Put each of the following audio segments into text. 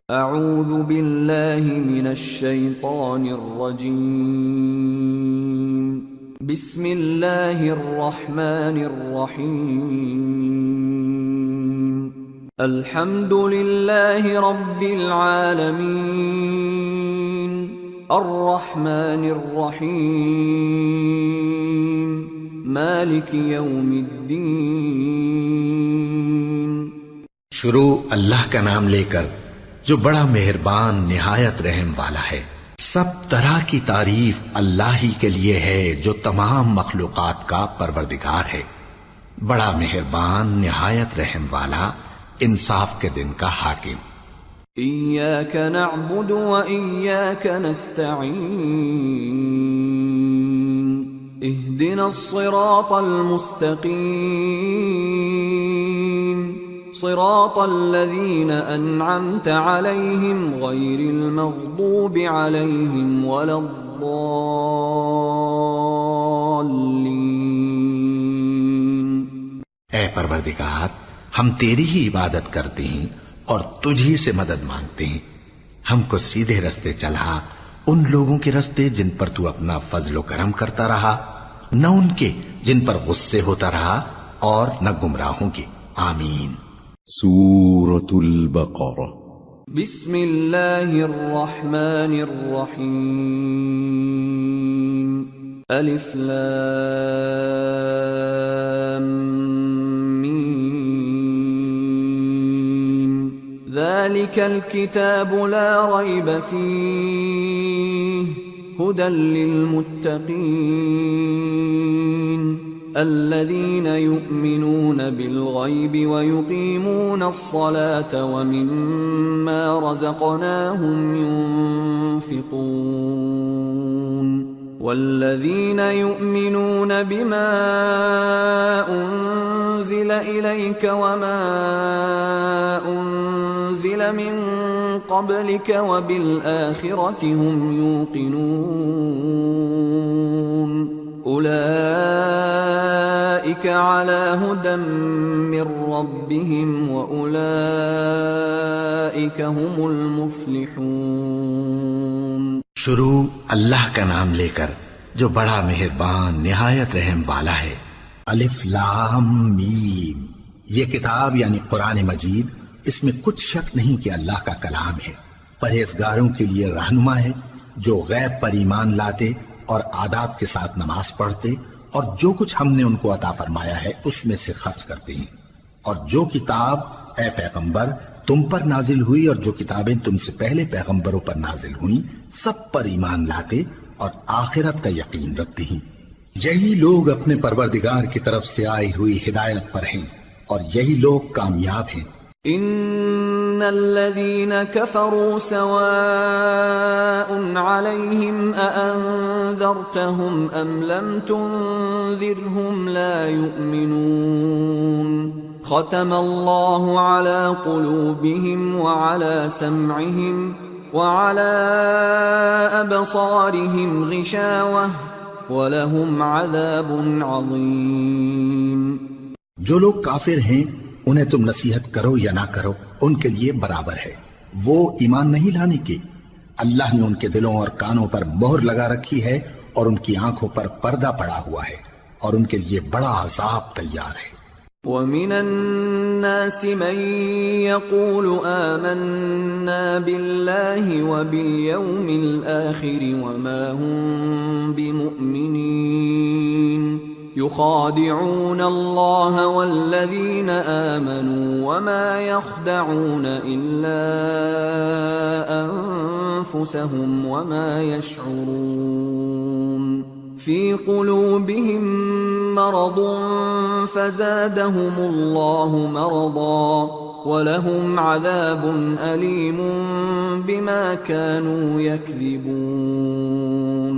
اعوذ باللہ من الشیطان الرجیم بسم اللہ الرحمن الرحیم الحمد للہ رب العالمین الرحمن الرحیم مالک یوم الدین۔ شروع اللہ کا نام لے کر جو بڑا مہربان نہایت رحم والا ہے۔ سب طرح کی تعریف اللہ ہی کے لیے ہے جو تمام مخلوقات کا پروردگار ہے، بڑا مہربان نہایت رحم والا، انصاف کے دن کا حاکم۔ ایاک نعبد و ایاک نستعین اہدنا الصراط المستقیم صراط الذین انعمت علیہم غیر المغضوب علیہم ولا الضالین۔ اے پروردگار، ہم تیری ہی عبادت کرتے ہیں اور تجھ ہی سے مدد مانگتے ہیں، ہم کو سیدھے رستے چلا، ان لوگوں کے رستے جن پر تو اپنا فضل و کرم کرتا رہا، نہ ان کے جن پر غصے ہوتا رہا، اور نہ گمراہوں کے۔ آمین۔ سورة البقرہ۔ بسم اللہ الرحمن الرحیم الف لام میم ذالک الکتاب لا ریب فیہ ہدی للمتقین الذين يؤمنون بالغيب ويقيمون الصلاة ومما رزقناهم ينفقون والذين يؤمنون بما أنزل إليك وما أنزل من قبلك وبالآخرة هم يوقنون اولئک علی ھدی من ربہم واولئک ھم المفلحون۔ شروع اللہ کا نام لے کر جو بڑا مہربان نہایت رحم والا ہے۔ الف لام میم، یہ کتاب یعنی قرآن مجید، اس میں کچھ شک نہیں کہ اللہ کا کلام ہے، پرہیزگاروں کے لیے رہنما ہے، جو غیب پر ایمان لاتے اور آداب کے ساتھ نماز پڑھتے اور جو کچھ ہم نے ان کو عطا فرمایا ہے اس میں سے خرچ کرتے ہیں، اور جو کتاب اے پیغمبر تم پر نازل ہوئی اور جو کتابیں تم سے پہلے پیغمبروں پر نازل ہوئیں سب پر ایمان لاتے اور آخرت کا یقین رکھتے ہیں۔ یہی لوگ اپنے پروردگار کی طرف سے آئی ہوئی ہدایت پر ہیں اور یہی لوگ کامیاب ہیں۔ ان الذين كفروا سواء عليهم أأنذرتهم ام لم تنذرهم لا يؤمنون ختم الله على قلوبهم وعلى سمعهم وعلى أبصارهم غشاوة ولهم عذاب عظيم۔ جو لوگ کافر ہیں انہیں تم نصیحت کرو یا نہ کرو ان کے لیے برابر ہے، وہ ایمان نہیں لانے کے، اللہ نے ان کے دلوں اور کانوں پر مہر لگا رکھی ہے اور ان کی آنکھوں پر پردہ پڑا ہوا ہے اور ان کے لیے بڑا عذاب تیار ہے۔ وَمِنَ النَّاسِ مَن يَقُولُ آمَنَّا بِاللَّهِ وَبِالْيَوْمِ الْآخِرِ وَمَا هُمْ بِمُؤْمِنِينَ يخادعون الله والذين آمنوا وما يخدعون إلا أنفسهم وما يشعرون في قلوبهم مرض فزادهم الله مرضا ولهم عذاب أليم بما كانوا يكذبون۔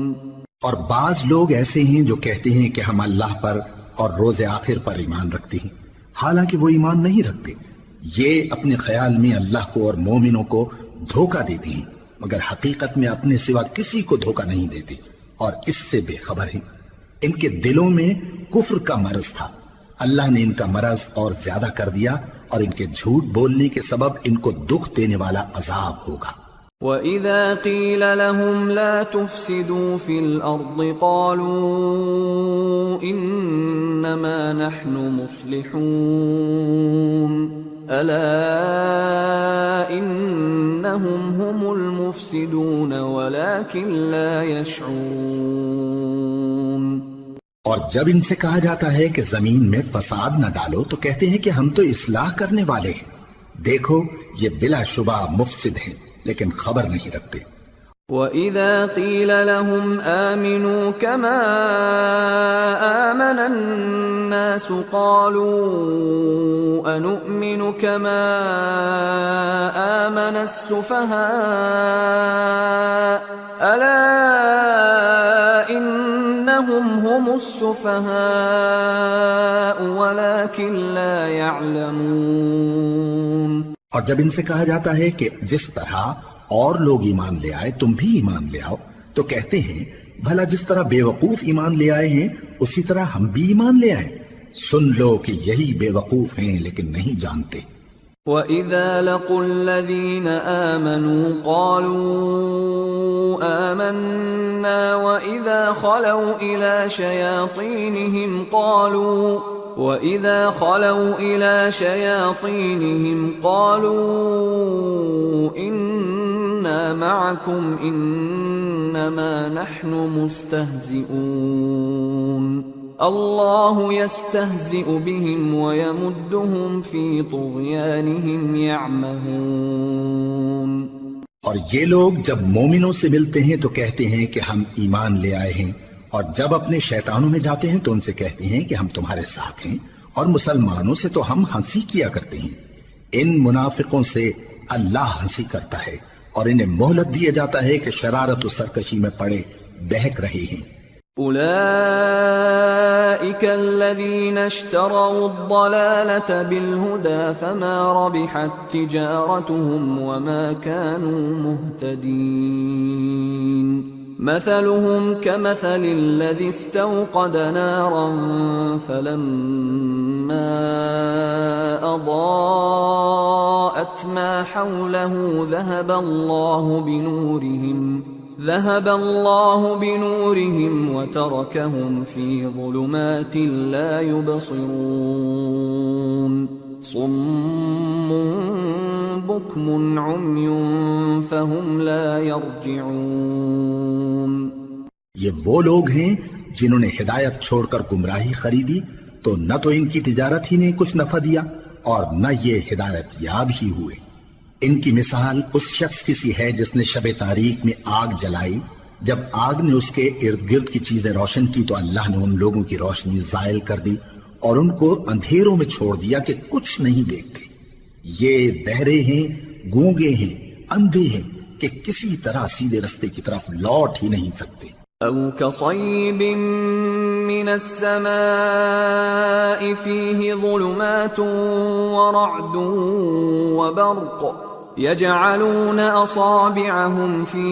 اور بعض لوگ ایسے ہیں جو کہتے ہیں کہ ہم اللہ پر اور روز آخر پر ایمان رکھتے ہیں، حالانکہ وہ ایمان نہیں رکھتے۔ یہ اپنے خیال میں اللہ کو اور مومنوں کو دھوکہ دیتے ہیں، مگر حقیقت میں اپنے سوا کسی کو دھوکہ نہیں دیتے اور اس سے بے خبر ہیں۔ ان کے دلوں میں کفر کا مرض تھا، اللہ نے ان کا مرض اور زیادہ کر دیا اور ان کے جھوٹ بولنے کے سبب ان کو دکھ دینے والا عذاب ہوگا۔ وَإِذَا قِيلَ لَهُمْ لَا تُفْسِدُوا فِي الْأَرْضِ قَالُوا إِنَّمَا نَحْنُ مُصْلِحُونَ أَلَا إِنَّهُمْ هُمُ الْمُفْسِدُونَ وَلَكِنْ لَا يَشْعُرُونَ۔ اور جب ان سے کہا جاتا ہے کہ زمین میں فساد نہ ڈالو تو کہتے ہیں کہ ہم تو اصلاح کرنے والے ہیں، دیکھو یہ بلا شبہ مفسد ہیں لیکن خبر نہیں رکھتے۔ وَإِذَا قِيلَ لَهُمْ آمِنُوا كَمَا آمَنَ النَّاسُ قَالُوا أَنُؤْمِنُ كَمَا آمَنَ السُّفَهَاءُ أَلَا إِنَّهُمْ هُمُ السُّفَهَاءُ وَلَكِنْ لَا يَعْلَمُونَ۔ اور جب ان سے کہا جاتا ہے کہ جس طرح اور لوگ ایمان لے آئے تم بھی ایمان لے آؤ تو کہتے ہیں بھلا جس طرح بے وقوف ایمان لے آئے ہیں اسی طرح ہم بھی ایمان لے آئیں، سن لو کہ یہی بے وقوف ہیں لیکن نہیں جانتے۔ وَإِذَا لَقُوا الَّذِينَ آمَنُوا قَالُوا آمَنَّا وَإِذَا خَلَوْا إِلَى شَيَاطِينِهِمْ قَالُوا إِنَّا مَعَكُمْ إِنَّمَا نَحْنُ مُسْتَهْزِئُونَ اللَّهُ يَسْتَهْزِئُ بِهِمْ وَيَمُدُّهُمْ فِي طُغْيَانِهِمْ يَعْمَهُونَ۔ اور یہ لوگ جب مومنوں سے ملتے ہیں تو کہتے ہیں کہ ہم ایمان لے آئے ہیں، اور جب اپنے شیطانوں میں جاتے ہیں تو ان سے کہتے ہیں کہ ہم تمہارے ساتھ ہیں، اور مسلمانوں سے تو ہم ہنسی کیا کرتے ہیں۔ ان منافقوں سے اللہ ہنسی کرتا ہے اور انہیں مہلت دیا جاتا ہے کہ شرارت و سرکشی میں پڑے بہک رہے ہیں۔ أولئك الذين اشتروا الضلالة بالهدى فما ربحت تجارتهم وما كانوا مهتدين مثلهم كمثل الذي استوقد نارا فلما أضاءت ما حوله ذهب الله بنورهم وتركهم في ظلمات لا يبصرون صم بكم عمي فهم لا يرجعون۔ یہ وہ لوگ ہیں جنہوں نے ہدایت چھوڑ کر گمراہی خریدی تو نہ تو ان کی تجارت ہی نے کچھ نفع دیا اور نہ یہ ہدایت یاب ہی ہوئے۔ ان کی مثال اس شخص کی سی ہے جس نے شب تاریک میں آگ جلائی، جب آگ نے اس کے ارد گرد کی چیزیں روشن کی تو اللہ نے ان لوگوں کی روشنی زائل کر دی اور ان کو اندھیروں میں چھوڑ دیا کہ کچھ نہیں دیکھتے۔ یہ بہرے ہیں، گونگے ہیں، اندھے ہیں کہ کسی طرح سیدھے رستے کی طرف لوٹ ہی نہیں سکتے۔ أو كصيب من السماء فيه ظلمات ورعد وبرق يجعلون أصابعهم في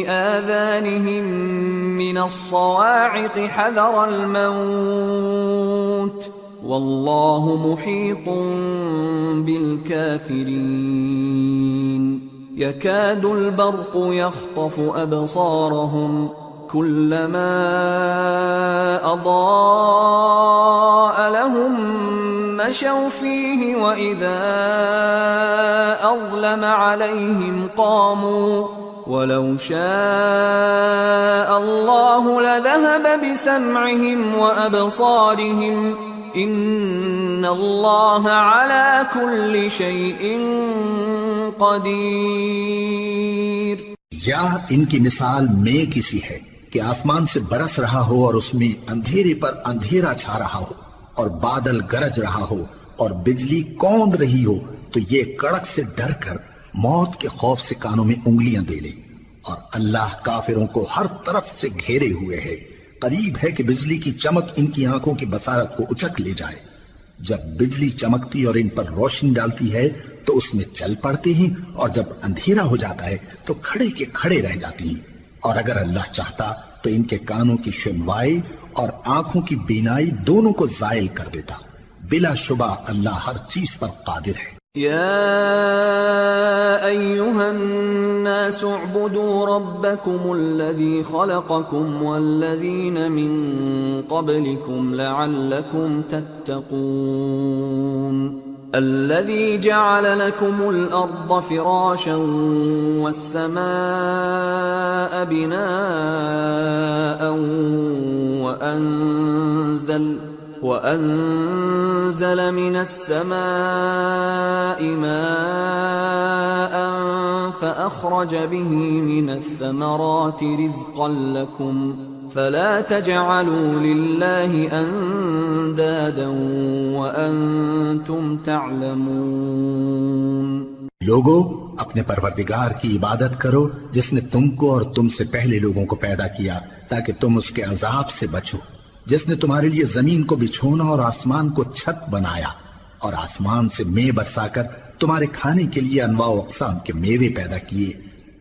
آذانهم من الصواعق حذر الموت والله محيط بالكافرين يكاد البرق يخطف أبصارهم كلما أضاء لهم مشوا فيه وإذا أظلم عليهم قاموا ولو شاء الله لذهب بسمعهم وأبصارهم إن الله على كل شيء قدیر۔ یا ان کی مثال میں کسی ہے کہ آسمان سے برس رہا ہو اور اس میں اندھیرے پر اندھیرا چھا رہا ہو اور بادل گرج رہا ہو اور بجلی کوند رہی ہو تو یہ کڑک سے ڈر کر موت کے خوف سے کانوں میں انگلیاں دے لے، اور اللہ کافروں کو ہر طرف سے گھیرے ہوئے ہے، قریب ہے کہ بجلی کی چمک ان کی آنکھوں کی بصارت کو اچک لے جائے۔ جب بجلی چمکتی اور ان پر روشنی ڈالتی ہے تو اس میں چل پڑتے ہیں، اور جب اندھیرا ہو جاتا ہے تو کھڑے کے کھڑے رہ جاتی ہیں، اور اگر اللہ چاہتا تو ان کے کانوں کی سنوائی اور آنکھوں کی بینائی دونوں کو زائل کر دیتا۔ بلا شبہ اللہ ہر چیز پر قادر ہے۔ يا أيها الناس اعبدوا ربكم الذي خلقكم والذين من قبلكم لعلكم تتقون الذي جعل لكم الأرض فراشا والسماء بناء وأنزل من السماء ماء فأخرج به من الثمرات رزقا لكم فلا تجعلوا لله أندادا وأنتم تعلمون۔ لوگو اپنے پروردگار کی عبادت کرو جس نے تم کو اور تم سے پہلے لوگوں کو پیدا کیا تاکہ تم اس کے عذاب سے بچو، جس نے تمہارے لیے زمین کو بچھونا اور آسمان کو چھت بنایا اور آسمان سے مے برسا کر تمہارے کھانے کے لیے انواع و اقسام کے میوے پیدا کیے،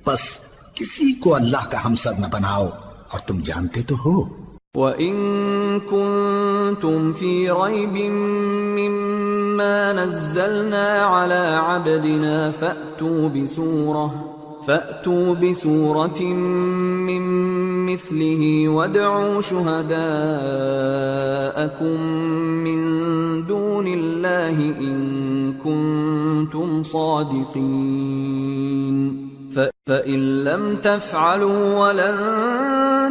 پس کسی کو اللہ کا ہمسر نہ بناؤ اور تم جانتے تو ہو۔ وَإِن كُنتُمْ فِي رَيْبٍ مِّمَّا نَزَّلْنَا عَلَى عَبْدِنَا فَأْتُوا بِسُورَةٍ مِّن مِّثْلِهِ وَادْعُوا شُهَدَاءَكُم مِّن دُونِ اللَّهِ إِن كُنتُمْ صَادِقِينَ فَإِن لَّمْ تَفْعَلُوا وَلَن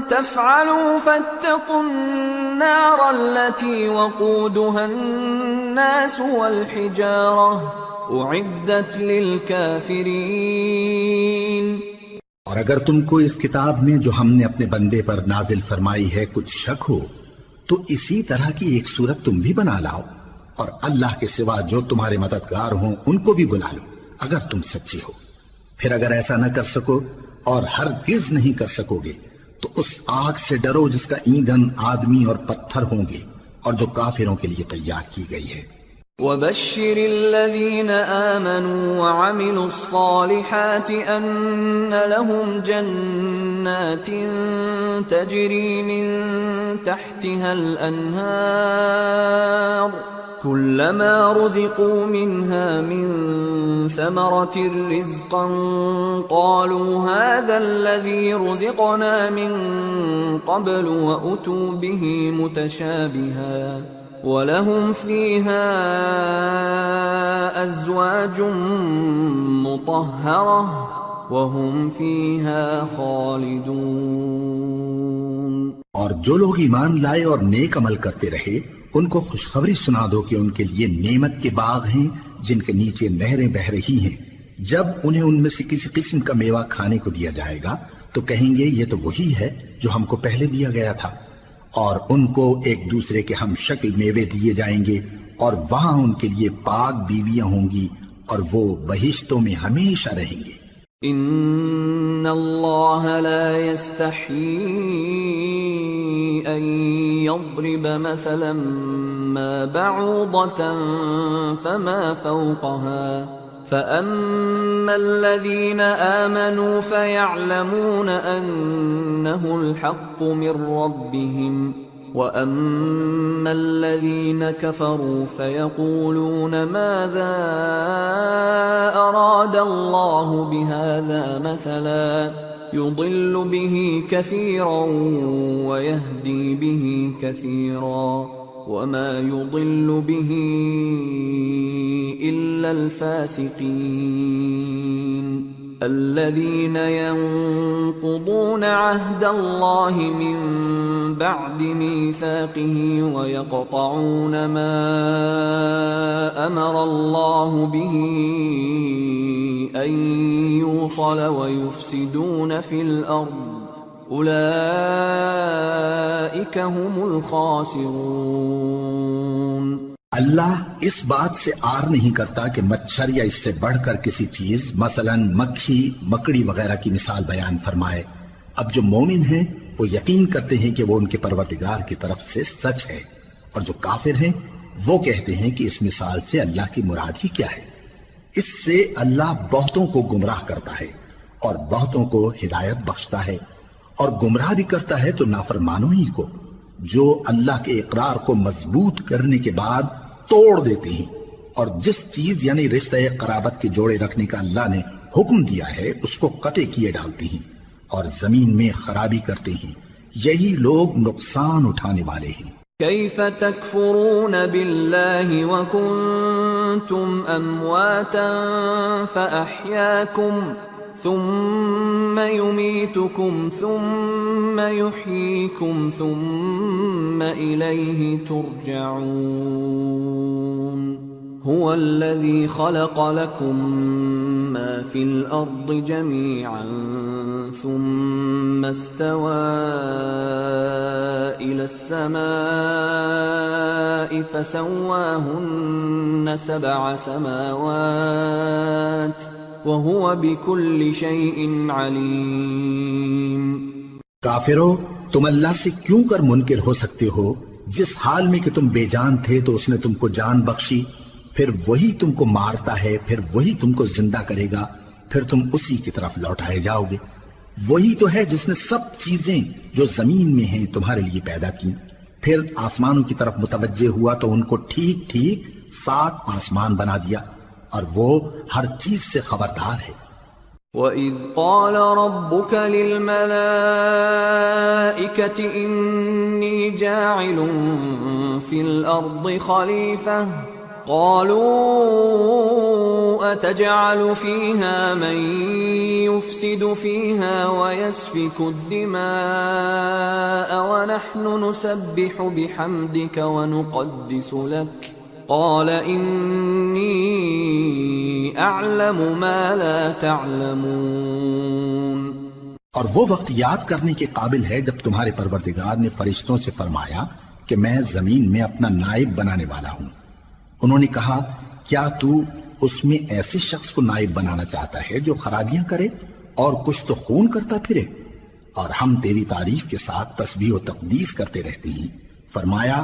تَفْعَلُوا فَاتَّقُوا النَّارَ الَّتِي وَقُودُهَا النَّاسُ وَالْحِجَارَةُ أُعِدَّتْ لِلْكَافِرِينَ۔ اور اگر تم کو اس کتاب میں جو ہم نے اپنے بندے پر نازل فرمائی ہے کچھ شک ہو تو اسی طرح کی ایک صورت تم بھی بنا لاؤ، اور اللہ کے سوا جو تمہارے مددگار ہوں ان کو بھی بلا لو اگر تم سچے ہو۔ پھر اگر ایسا نہ کر سکو اور ہرگز نہیں کر سکو گے تو اس آگ سے ڈرو جس کا ایندھن آدمی اور پتھر ہوں گے اور جو کافروں کے لیے تیار کی گئی ہے۔ وَبَشِّرِ الَّذِينَ آمَنُوا وَعَمِلُوا الصَّالِحَاتِ أَنَّ لَهُمْ جَنَّاتٍ تَجْرِي مِن تَحْتِهَا الْأَنْهَارُ كُلَّمَا رُزِقُوا مِنْهَا مِن ثَمَرَةٍ رِزْقًا قَالُوا هَذَا الَّذِي رُزِقْنَا مِن قَبْلُ وَأُتُوا بِهِ مُتَشَابِهًا وَلَهُمْ فِيهَا أَزْوَاجٌ مُطَهَّرَةٌ وَهُمْ فِيهَا خَالِدُونَ۔ اور جو لوگ ایمان لائے اور نیک عمل کرتے رہے ان کو خوشخبری سنا دو کہ ان کے لیے نعمت کے باغ ہیں جن کے نیچے نہریں بہہ رہی ہیں، جب انہیں ان میں سے کسی قسم کا میوہ کھانے کو دیا جائے گا تو کہیں گے یہ تو وہی ہے جو ہم کو پہلے دیا گیا تھا، اور ان کو ایک دوسرے کے ہم شکل میوے دیے جائیں گے اور وہاں ان کے لیے پاک بیویاں ہوں گی اور وہ بہشتوں میں ہمیشہ رہیں گے۔ ان اللہ لا يستحيي ان يضرب مثلا ما بعوضة فما فوقها فأما الذين آمنوا فيعلمون أنه الحق من ربهم وأما الذين كفروا فيقولون ماذا أراد الله بهذا مثلا يضل به كثيرا ويهدي به كثيرا وما يضل به إلا الفاسقين الذين ينقضون عهد الله من بعد ميثاقه ويقطعون ما أمر الله به أن يوصل ويفسدون في الأرض اولئک هم الخاسرون۔ اللہ اس بات سے آر نہیں کرتا کہ مچھر یا اس سے بڑھ کر کسی چیز مثلا مکھی مکڑی وغیرہ کی مثال بیان فرمائے۔ اب جو مومن ہیں وہ یقین کرتے ہیں کہ وہ ان کے پروردگار کی طرف سے سچ ہے، اور جو کافر ہیں وہ کہتے ہیں کہ اس مثال سے اللہ کی مراد ہی کیا ہے۔ اس سے اللہ بہتوں کو گمراہ کرتا ہے اور بہتوں کو ہدایت بخشتا ہے، اور گمراہ بھی کرتا ہے تو نافرمانوں ہی کو، جو اللہ کے اقرار کو مضبوط کرنے کے بعد توڑ دیتے ہیں، اور جس چیز یعنی رشتہ قرابت کے جوڑے رکھنے کا اللہ نے حکم دیا ہے اس کو قطع کیے ڈالتے ہیں اور زمین میں خرابی کرتے ہیں، یہی لوگ نقصان اٹھانے والے ہیں۔ كيف تكفرون بالله وكنتم أمواتا فأحياكم ثم يميتكم ثم يحييكم ثم إليه ترجعون هو الذي خلق لكم ما في الأرض جميعا ثم استوى إلى السماء فسواهن 7 سماوات وهو بكل شيء عليم۔ کافرو، تم اللہ سے کیوں کر منکر ہو سکتے ہو؟ جس حال میں کہ تم بے جان تھے تو اس نے تم کو جان بخشی، پھر وہی تم کو مارتا ہے، پھر وہی تم کو زندہ کرے گا، پھر تم اسی کی طرف لوٹائے جاؤ گے۔ وہی تو ہے جس نے سب چیزیں جو زمین میں ہیں تمہارے لیے پیدا کی، پھر آسمانوں کی طرف متوجہ ہوا تو ان کو ٹھیک ٹھیک 7 آسمان بنا دیا، اور وہ ہر چیز سے خبردار ہے۔ وَإِذْ قَالَ رَبُّكَ لِلْمَلَائِكَةِ إِنِّي جَاعِلٌ فِي الْأَرْضِ خَلِيفَةً قالوا أتجعل فيها من يفسد فيها ويسفك الدماء ونحن نسبح بحمدك ونقدس لك قال إني أعلم ما لا تعلمون۔ اور وہ وقت یاد کرنے کے قابل ہے جب تمہارے پروردگار نے فرشتوں سے فرمایا کہ میں زمین میں اپنا نائب بنانے والا ہوں۔ انہوں نے کہا کیا تو اس میں ایسے شخص کو نائب بنانا چاہتا ہے جو خرابیاں کرے اور کچھ تو خون کرتا پھرے؟ اور ہم تیری تعریف کے ساتھ تسبیح و تقدیس کرتے رہتے ہیں۔ فرمایا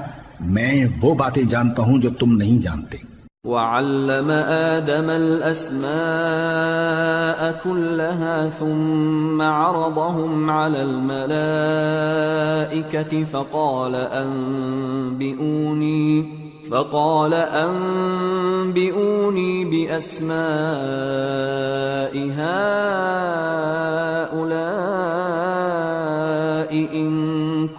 میں وہ باتیں جانتا ہوں جو تم نہیں جانتے۔ وَعَلَّمَ آدَمَ الْأَسْمَاءَ كُلَّهَا ثُمَّ عَرَضَهُمْ عَلَى الْمَلَائِكَةِ فقال أنبئوني بأسماء هؤلاء إن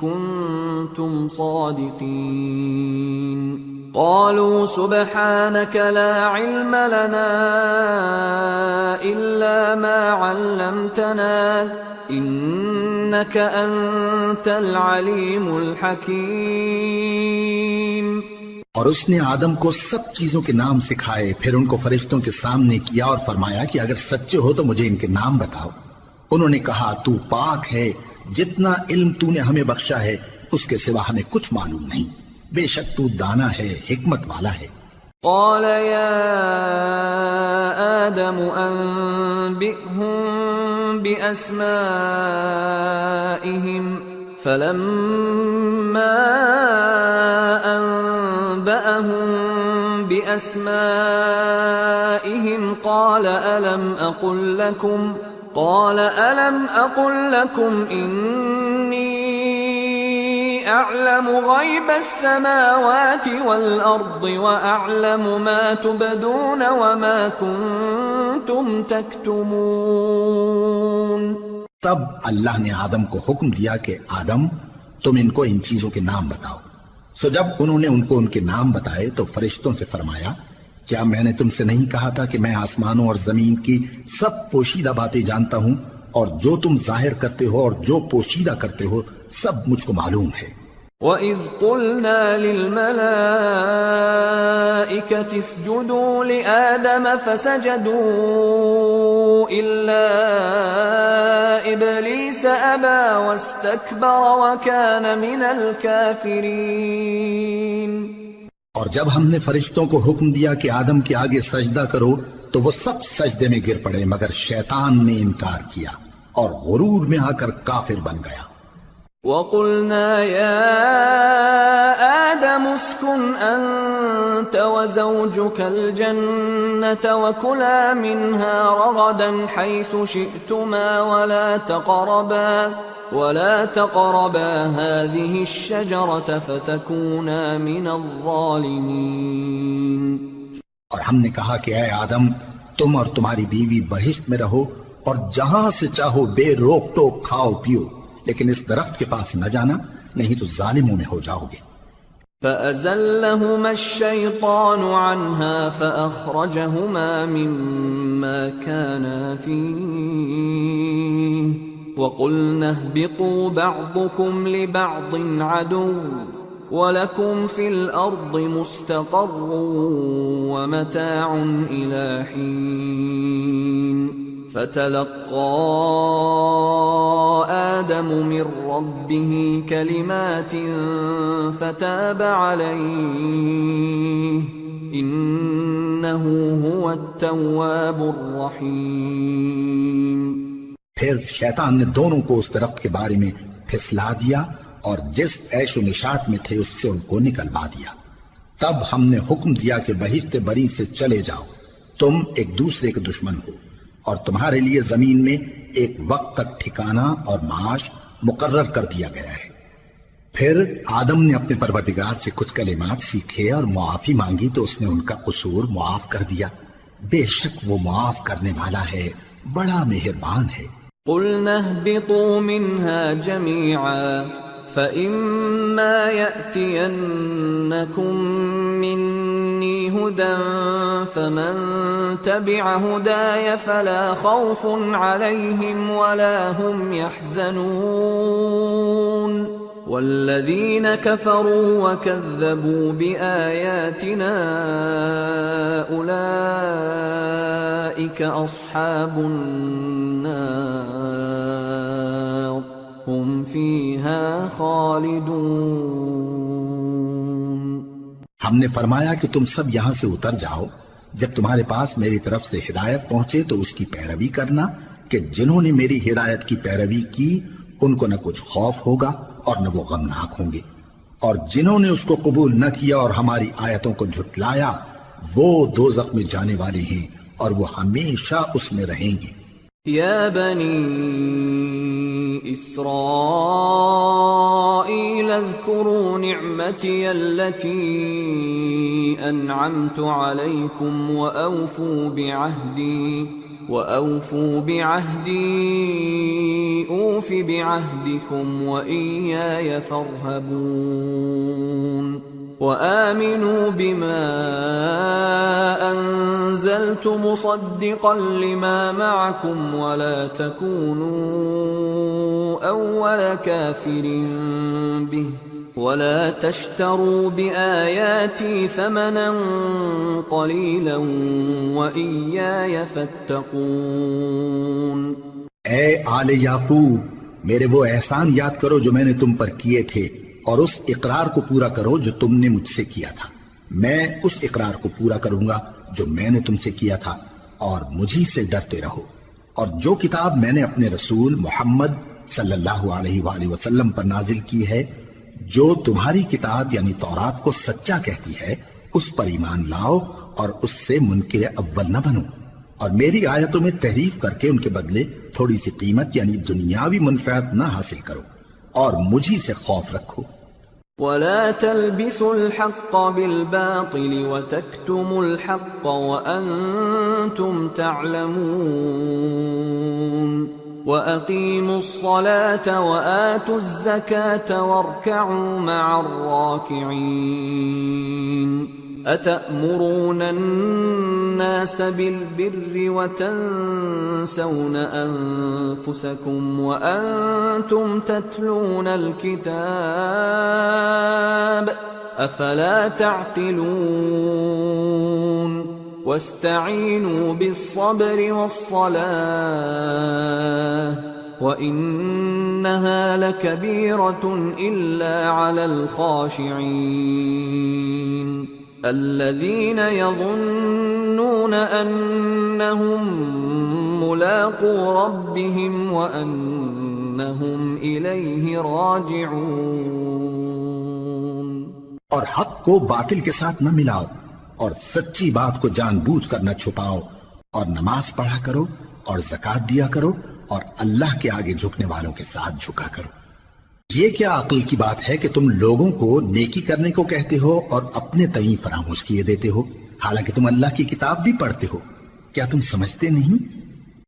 كنتم صادقين قالوا سبحانك لا علم لنا إلا ما علمتنا إنك أنت العليم الحكيم۔ اور اس نے آدم کو سب چیزوں کے نام سکھائے، پھر ان کو فرشتوں کے سامنے کیا اور فرمایا کہ اگر سچے ہو تو مجھے ان کے نام بتاؤ۔ انہوں نے کہا تو پاک ہے، جتنا علم تو نے ہمیں بخشا ہے اس کے سوا ہمیں کچھ معلوم نہیں، بے شک تو دانا ہے، حکمت والا ہے۔ قال يا آدم أنبئهم بأسمائهم فلما أنبأهم بأسمائهم قال ألم أقل لكم إني أعلم غيب السماوات والأرض وأعلم ما تبدون وما كنتم تكتمون۔ تب اللہ نے آدم کو حکم دیا کہ آدم تم ان کو ان چیزوں کے نام بتاؤ۔ سو جب انہوں نے ان کو ان کے نام بتائے تو فرشتوں سے فرمایا کیا میں نے تم سے نہیں کہا تھا کہ میں آسمانوں اور زمین کی سب پوشیدہ باتیں جانتا ہوں، اور جو تم ظاہر کرتے ہو اور جو پوشیدہ کرتے ہو سب مجھ کو معلوم ہے۔ وَإِذْ قُلْنَا لِلْمَلَائِكَةِ اسْجُدُوا لِآدَمَ فَسَجَدُوا إِلَّا إِبْلِيسَ أَبَى وَاسْتَكْبَرَ وَكَانَ مِنَ الْكَافِرِينَ۔ اور جب ہم نے فرشتوں کو حکم دیا کہ آدم کے آگے سجدہ کرو تو وہ سب سجدے میں گر پڑے مگر شیطان نے انکار کیا اور غرور میں آ کر کافر بن گیا۔ وَقُلْنَا يَا آدَمُ اسْكُنْ أَنْتَ وَزَوْجُكَ الْجَنَّةَ وَكُلَا مِنْهَا رَغَدًا حَيْثُ شِئْتُمَا ولا تقربا هذه الشجرة فتكونا من الظالمين. اور ہم نے کہا کہ اے آدم تم اور تمہاری بیوی بہشت میں رہو اور جہاں سے چاہو بے روک ٹوک کھاؤ پیو، لیکن اس درخت کے پاس نہ جانا نہیں تو ظالموں میں ہو جاؤ گے. فأزلهما الشيطان عنها فأخرجهما مما كانا فيه وقلنا اهبطوا بعضكم لبعض عدو وَلَكُمْ فِي الْأَرْضِ مُسْتَقَرٌّ وَمَتَاعٌ إِلَىٰ حِينٍ. فَتَلَقَّىٰ آدَمُ مِن رَّبِّهِ كَلِمَاتٍ فَتَابَ عَلَيْهِ إِنَّهُ هُوَ التَّوَّابُ الرَّحِيمُ. پھر شیطان نے دونوں کو اس درخت کے بارے میں پھسلا دیا اور جس عیش و نشاط میں تھے اس سے ان کو نکلوا دیا. تب ہم نے حکم دیا کہ بہشت بری سے چلے جاؤ، تم ایک دوسرے کے دشمن ہو، اور تمہارے لیے زمین میں ایک وقت تک ٹھکانہ اور معاش مقرر کر دیا گیا ہے. پھر آدم نے اپنے پروردگار سے کچھ کلمات سیکھے اور معافی مانگی تو اس نے ان کا قصور معاف کر دیا. بے شک وہ معاف کرنے والا ہے، بڑا مہربان ہے. قُلْنَا اهْبِطُوا مِنْهَا جَمِيعًا فَإِمَّا يَأْتِيَنَّكُم مِّنِّي هُدًى فَمَن تَبِعَ هُدَايَ فَلَا خَوْفٌ عَلَيْهِمْ وَلَا هُمْ يَحْزَنُونَ. وَالَّذِينَ كَفَرُوا وَكَذَّبُوا بِآيَاتِنَا أُولَٰئِكَ أَصْحَابُ النَّارِ هُمْ فِيهَا خَالِدُونَ. ہم نے فرمایا کہ تم سب یہاں سے اتر جاؤ، جب تمہارے پاس میری طرف سے ہدایت پہنچے تو اس کی پیروی کرنا کہ جنہوں نے میری ہدایت کی پیروی کی ان کو نہ کچھ خوف ہوگا اور نہ وہ غمناک ہوں گے، اور جنہوں نے اس کو قبول نہ کیا اور ہماری آیتوں کو جھٹلایا وہ دوزخ میں جانے والے ہیں اور وہ ہمیشہ اس میں رہیں گے. یا بنی اسرائیل اذکروا نعمتی التي انعمت علیکم وأوفوا بعهدي أوف بعهدكم وإياي فارهبون. وآمنوا بما أنزلت مصدقا لما معكم ولا تكونوا أول كافر به ولا تشتروا بآياتي ثمنا قليلا وإياي فاتقون. اے آل یعقوب، میرے وہ احسان یاد کرو جو میں نے تم پر کیے تھے، اور اس اقرار کو پورا کرو جو تم نے مجھ سے کیا تھا. میں اس اقرار کو پورا کروں گا جو میں نے تم سے کیا تھا، اور مجھی سے ڈرتے رہو. اور جو کتاب میں نے اپنے رسول محمد صلی اللہ علیہ وآلہ وسلم پر نازل کی ہے، جو تمہاری کتاب یعنی تورات کو سچا کہتی ہے، اس پر ایمان لاؤ اور اس سے منکر اول نہ بنو، اور میری آیتوں میں تحریف کر کے ان کے بدلے تھوڑی سی قیمت یعنی دنیاوی منفعت نہ حاصل کرو، اور مجھی سے خوف رکھو. ولا تلبسوا الحق بالباطل وتكتموا الحق وأنتم تعلمون. وَأَقِيمُوا الصَّلَاةَ وَآتُوا الزَّكَاةَ وَارْكَعُوا مَعَ الرَّاكِعِينَ. أَتَأْمُرُونَ النَّاسَ بِالْبِرِّ وَتَنْسَوْنَ أَنفُسَكُمْ وَأَنْتُمْ تَتْلُونَ الْكِتَابَ أَفَلَا تَعْقِلُونَ. وَاسْتَعِينُوا بِالصَّبْرِ وَالصَّلَاةِ وَإِنَّهَا لَكَبِيرَةٌ إِلَّا عَلَى الْخَاشِعِينَ الَّذِينَ يَظُنُّونَ أَنَّهُمْ مُلَاقُو رَبِّهِمْ وَأَنَّهُمْ إِلَيْهِ رَاجِعُونَ. اور حق کو باطل کے ساتھ نہ ملاؤ، اور سچی بات کو جان بوجھ کر نہ چھپاؤ، اور نماز پڑھا کرو اور زکوٰۃ دیا کرو، اور اللہ کے آگے جھکنے والوں کے ساتھ جھکا کرو۔ یہ کیا عقل کی بات ہے کہ تم لوگوں کو نیکی کرنے کو کہتے ہو اور اپنے تئیں فراموش کیے دیتے ہو، حالانکہ تم اللہ کی کتاب بھی پڑھتے ہو؟ کیا تم سمجھتے نہیں؟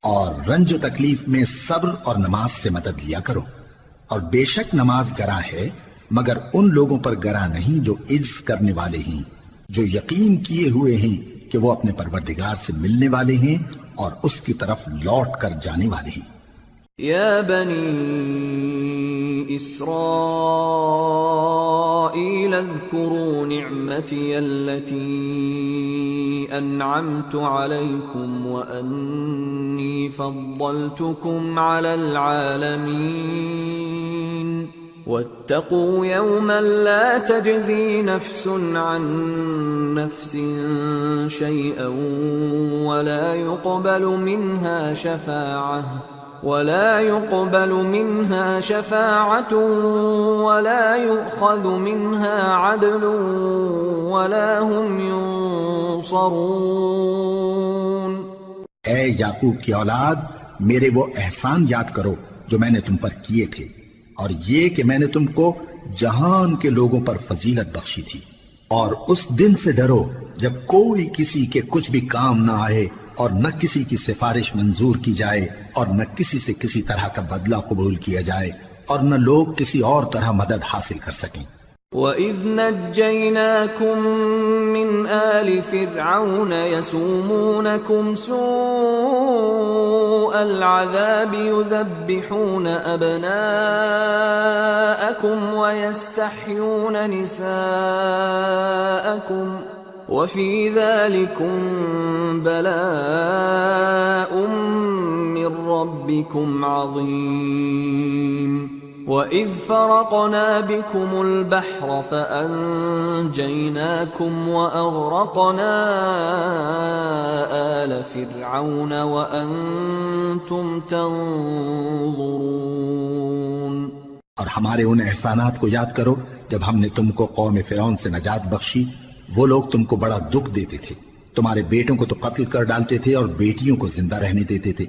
اور رنج و تکلیف میں صبر اور نماز سے مدد لیا کرو، اور بے شک نماز گراں ہے مگر ان لوگوں پر گراں نہیں جو عجز کرنے والے ہیں، جو یقین کیے ہوئے ہیں کہ وہ اپنے پروردگار سے ملنے والے ہیں اور اس کی طرف لوٹ کر جانے والے ہیں۔ یا بنی اسرائیل اذکروا نعمتی التي انعمت علیکم وانی فضلتکم علی العالمین واتقوا یوما لا تجزی نفس عن نفس شیئا ولا يقبل منها شفاعة ولا يؤخذ منها عدل ولا هم ينصرون۔ اے یعقوب کی اولاد، میرے وہ احسان یاد کرو جو میں نے تم پر کیے تھے، اور یہ کہ میں نے تم کو جہان کے لوگوں پر فضیلت بخشی تھی، اور اس دن سے ڈرو جب کوئی کسی کے کچھ بھی کام نہ آئے، اور نہ کسی کی سفارش منظور کی جائے، اور نہ کسی سے کسی طرح کا بدلہ قبول کیا جائے، اور نہ لوگ کسی اور طرح مدد حاصل کر سکیں۔ وَإِذْ نَجَّيْنَاكُمْ مِنْ آلِ فِرْعَوْنَ يَسُومُونَكُمْ سُوءَ الْعَذَابِ يُذَبِّحُونَ أَبْنَاءَكُمْ وَيَسْتَحْيُونَ نِسَاءَكُمْ وَفِي ذَلِكُمْ بَلَاءٌ مِّن رَّبِّكُمْ عَظِيمٌ۔ وَإِذْ فَرَقْنَا بِكُمُ الْبَحْرَ فَأَنجَيْنَاكُمْ وَأَغْرَقْنَا آلَ فِرْعَوْنَ وَأَنْتُمْ تَنظُرُونَ۔ اور ہمارے ان احسانات کو یاد کرو جب ہم نے تم کو قوم فرعون سے نجات بخشی۔ وہ لوگ تم کو بڑا دکھ دیتے تھے، تمہارے بیٹوں کو تو قتل کر ڈالتے تھے اور بیٹیوں کو زندہ رہنے دیتے تھے،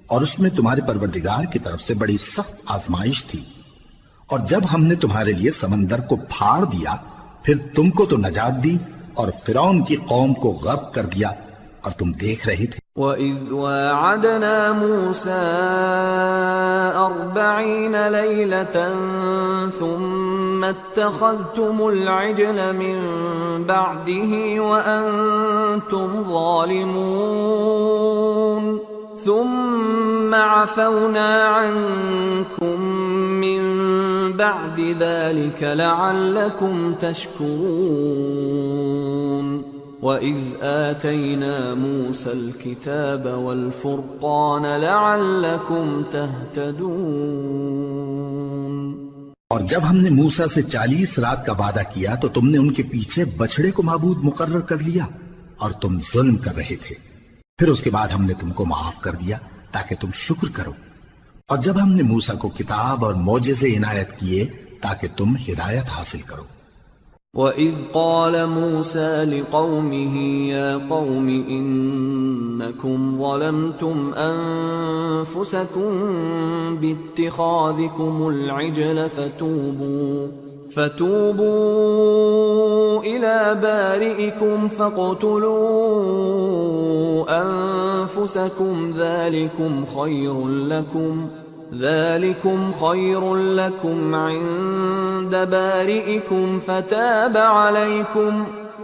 اور اس میں تمہارے پروردگار کی طرف سے بڑی سخت آزمائش تھی۔ اور جب ہم نے تمہارے لیے سمندر کو پھاڑ دیا، پھر تم کو تو نجات دی اور فرعون کی قوم کو غرق کر دیا، اور تم دیکھ رہے تھے۔ وَإِذْ وَاعَدْنَا مُوسَىٰ 40 لَيْلَةً ثُمَّ اتَّخَذْتُمُ الْعِجْلَ مِن بَعْدِهِ وَأَنْتُمْ ظَالِمُونَ ثُمَّ عَفَوْنَا عَنْكُمْ مِن بَعْدِ ذَلِكَ لَعَلَّكُمْ تَشْكُرُونَ۔ وَإِذْ آتَيْنَا مُوسَى الْكِتَابَ وَالْفُرْقَانَ لَعَلَّكُمْ تَهْتَدُونَ۔ اور جب ہم نے موسیٰ سے 40 رات کا وعدہ کیا تو تم نے ان کے پیچھے بچڑے کو معبود مقرر کر لیا، اور تم ظلم کر رہے تھے۔ پھر اس کے بعد ہم نے تم کو معاف کر دیا تاکہ تم شکر کرو۔ اور جب ہم نے موسیٰ کو کتاب اور معجزے عنایت کیے تاکہ تم ہدایت حاصل کرو۔ وَإِذْ قَالَ مُوسَىٰ لِقَوْمِهِ يَا قَوْمِ إِنَّكُمْ ظَلَمْتُمْ أَنفُسَكُمْ بِاتِّخَاذِكُمُ الْعِجْلَ فَتُوبُوا إِلَىٰ بَارِئِكُمْ فَاقْتُلُوا أَنفُسَكُمْ ذَلِكُمْ خَيْرٌ لَكُمْ عِندَ بَارِئِكُمْ فَتَابَ عَلَيْكُمْ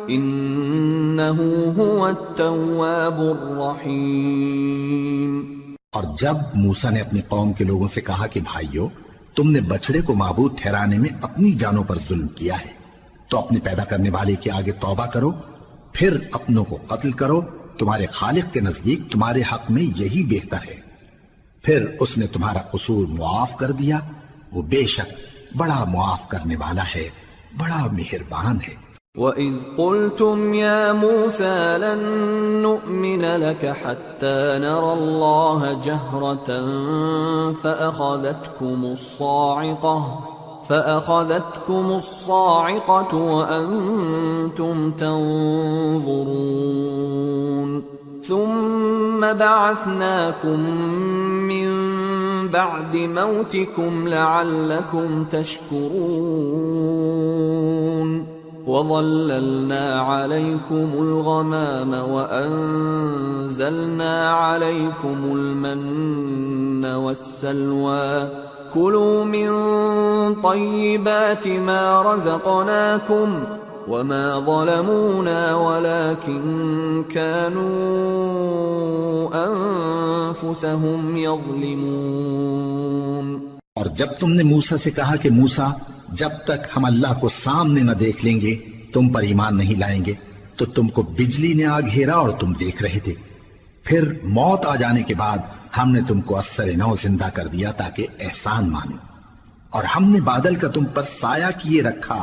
إِنَّهُ هُوَ التَّوَّابُ الرَّحِيمُ۔ اور جب موسیٰ نے اپنی قوم کے لوگوں سے کہا کہ بھائیو، تم نے بچڑے کو معبود ٹھہرانے میں اپنی جانوں پر ظلم کیا ہے، تو اپنے پیدا کرنے والے کے آگے توبہ کرو، پھر اپنوں کو قتل کرو، تمہارے خالق کے نزدیک تمہارے حق میں یہی بہتر ہے۔ پھر اس نے تمہارا قصور معاف کر دیا، وہ بے شک بڑا معاف کرنے والا ہے، بڑا مہربان ہے۔ وَإِذْ قُلْتُمْ يَا مُوسَىٰ لَن نُّؤْمِنَ لَكَ حَتَّىٰ نَرَى اللَّهَ جَهْرَةً فَأَخَذَتْكُمُ الصَّاعِقَةُ وَأَنْتُمْ تَنظُرُونَ ثُمَّ بَعَثْنَاكُمْ مِن بعد موتكم لعلكم تشكرون وظللنا عليكم الغمام وأنزلنا عليكم المن والسلوى كلوا من طيبات ما رزقناكم وما ظلمونا ولكن كانوا أنفسهم يظلمون۔ اور جب تم نے موسیٰ سے کہا کہ موسیٰ جب تک ہم اللہ کو سامنے نہ دیکھ لیں گے تم پر ایمان نہیں لائیں گے، تو تم کو بجلی نے آ گھیرا اور تم دیکھ رہے تھے، پھر موت آ جانے کے بعد ہم نے تم کو اثر نو زندہ کر دیا تاکہ احسان مانو، اور ہم نے بادل کا تم پر سایہ کیے رکھا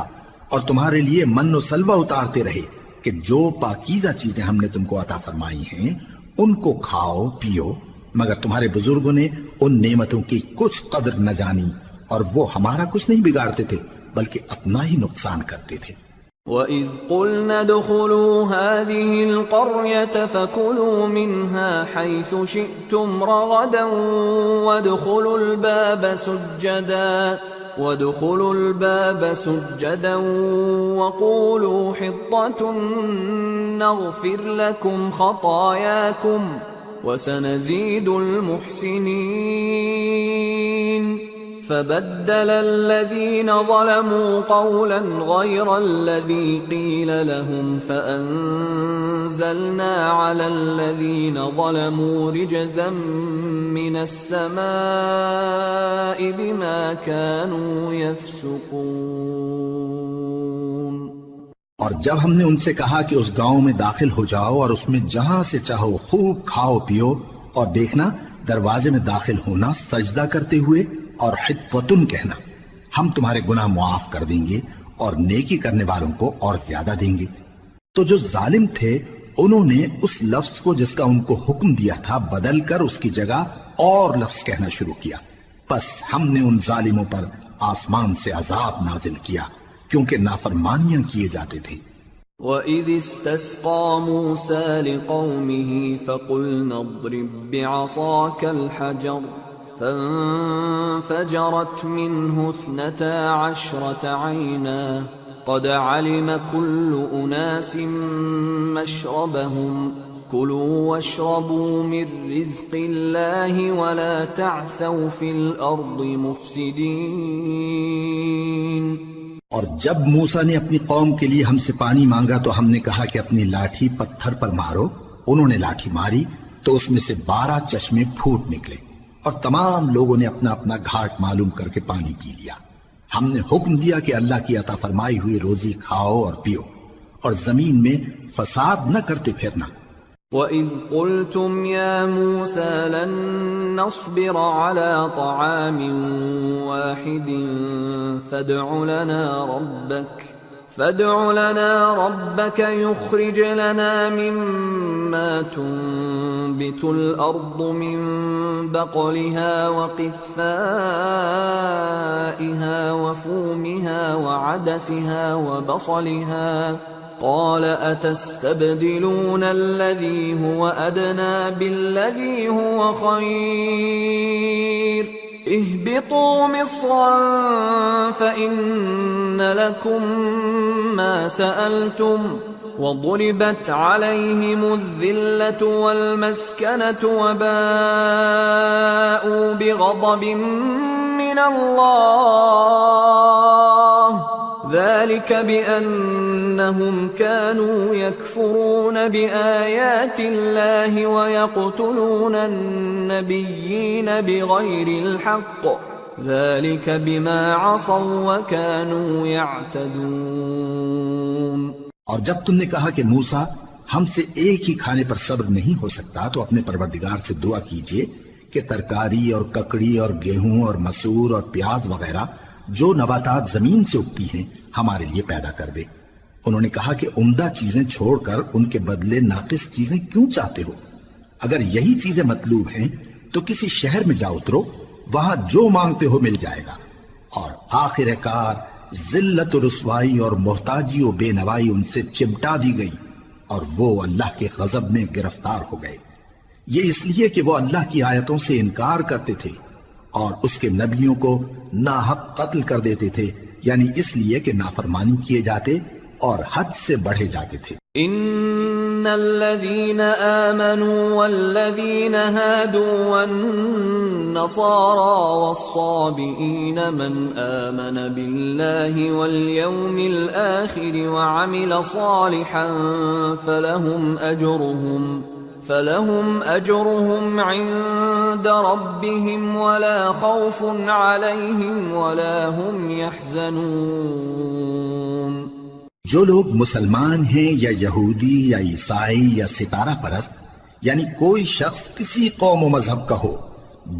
اور تمہارے لیے من و سلوہ اتارتے رہے کہ جو پاکیزہ چیزیں ہم نے تم کو عطا فرمائی ہیں ان کو کھاؤ پیو، مگر تمہارے بزرگوں نے ان نعمتوں کی کچھ قدر نہ جانی اور وہ ہمارا کچھ نہیں بگاڑتے تھے بلکہ اپنا ہی نقصان کرتے تھے۔ وَإِذْ قُلْنَا ادْخُلُوا هَٰذِهِ الْقَرْيَةَ فَكُلُوا مِنْهَا حَيْثُ شِئْتُمْ رَغَدًا وَادْخُلُوا الْبَابَ سُجَّدًا وَقُولُوا حِطَّةٌ نَغْفِرْ لَكُمْ خَطَايَاكُمْ وَسَنَزِيدُ الْمُحْسِنِينَ۔ فبدل الذين ظلموا قولا غير الذي قيل لهم فأنزلنا على الذين ظلموا رجزا من السماء بما كانوا يفسقون۔ اور جب ہم نے ان سے کہا کہ اس گاؤں میں داخل ہو جاؤ اور اس میں جہاں سے چاہو خوب کھاؤ پیو، اور دیکھنا دروازے میں داخل ہونا سجدہ کرتے ہوئے اور حطوتن کہنا، ہم تمہارے گناہ معاف کر دیں گے اور نیکی کرنے والوں کو اور زیادہ دیں گے۔ تو جو ظالم تھے انہوں نے اس لفظ کو جس کا ان کو حکم دیا تھا بدل کر اس کی جگہ اور لفظ کہنا شروع کیا، پس ہم نے ان ظالموں پر آسمان سے عذاب نازل کیا کیونکہ نافرمانیاں کیے جاتے تھے۔ وَإِذِ اسْتَسْقَىٰ مُوسَىٰ لِقَوْمِهِ فَقُلْنَا اضْرِب بِّعَصَاكَ الْحَجَرَ فانفجرت منه 12 عينا قد علم كل أناس مشربهم كلوا واشربوا من رزق الله ولا تعثوا في الأرض مفسدين۔ اور جب موسیٰ نے اپنی قوم کے لیے ہم سے پانی مانگا تو ہم نے کہا کہ اپنی لاٹھی پتھر پر مارو، انہوں نے لاٹھی ماری تو اس میں سے 12 چشمے پھوٹ نکلے اور تمام لوگوں نے اپنا اپنا گھاٹ معلوم کر کے پانی پی لیا۔ ہم نے حکم دیا کہ اللہ کی عطا فرمائی ہوئی روزی کھاؤ اور پیو اور زمین میں فساد نہ کرتے پھرنا۔ وَإِذْ قُلْتُمْ يَا مُوسَىٰ لَن نَّصْبِرَ عَلَىٰ طَعَامٍ وَاحِدٍ فادع لنا ربك يخرج لنا مما تنبت الأرض من بقلها وقثائها وفومها وعدسها وبصلها قال أتستبدلون الذي هو أدنى بالذي هو خير اهبطوا مصرا فإن لكم ما سألتم وضربت عليهم الذلة والمسكنة وباءوا بغضب من الله ذلك بأنهم كانوا يكفرون بآيات الله ويقتلون النبيين بغير الحق ذلك بما عصوا وكانوا يعتدون۔ اور جب تم نے کہا کہ موسیٰ ہم سے ایک ہی کھانے پر صبر نہیں ہو سکتا تو اپنے پروردگار سے دعا کیجئے کہ ترکاری اور ککڑی اور گیہوں اور مسور اور پیاز وغیرہ جو نباتات زمین سے اگتی ہیں ہمارے لیے پیدا کر دے۔ انہوں نے کہا کہ عمدہ چیزیں چھوڑ کر ان کے بدلے ناقص چیزیں کیوں چاہتے ہو؟ اگر یہی چیزیں مطلوب ہیں تو کسی شہر میں جا اترو، وہاں جو مانگتے ہو مل جائے گا۔ اور آخر کار ذلت و رسوائی اور محتاجی و بے نوائی ان سے چمٹا دی گئی اور وہ اللہ کے غضب میں گرفتار ہو گئے، یہ اس لیے کہ وہ اللہ کی آیتوں سے انکار کرتے تھے اور اس کے نبیوں کو ناحق قتل کر دیتے تھے، یعنی اس لیے کہ نافرمانی کیے جاتے اور حد سے بڑھے جاتے تھے۔ ان الذين آمنوا والذين هادوا والنصارى والصابئين من آمن بالله واليوم الآخر وعمل صالحا فلهم أجرهم عند ربهم ولا خوف عليهم ولا هم يحزنون۔ جو لوگ مسلمان ہیں یا یہودی یا عیسائی یا ستارہ پرست، یعنی کوئی شخص کسی قوم و مذہب کا ہو،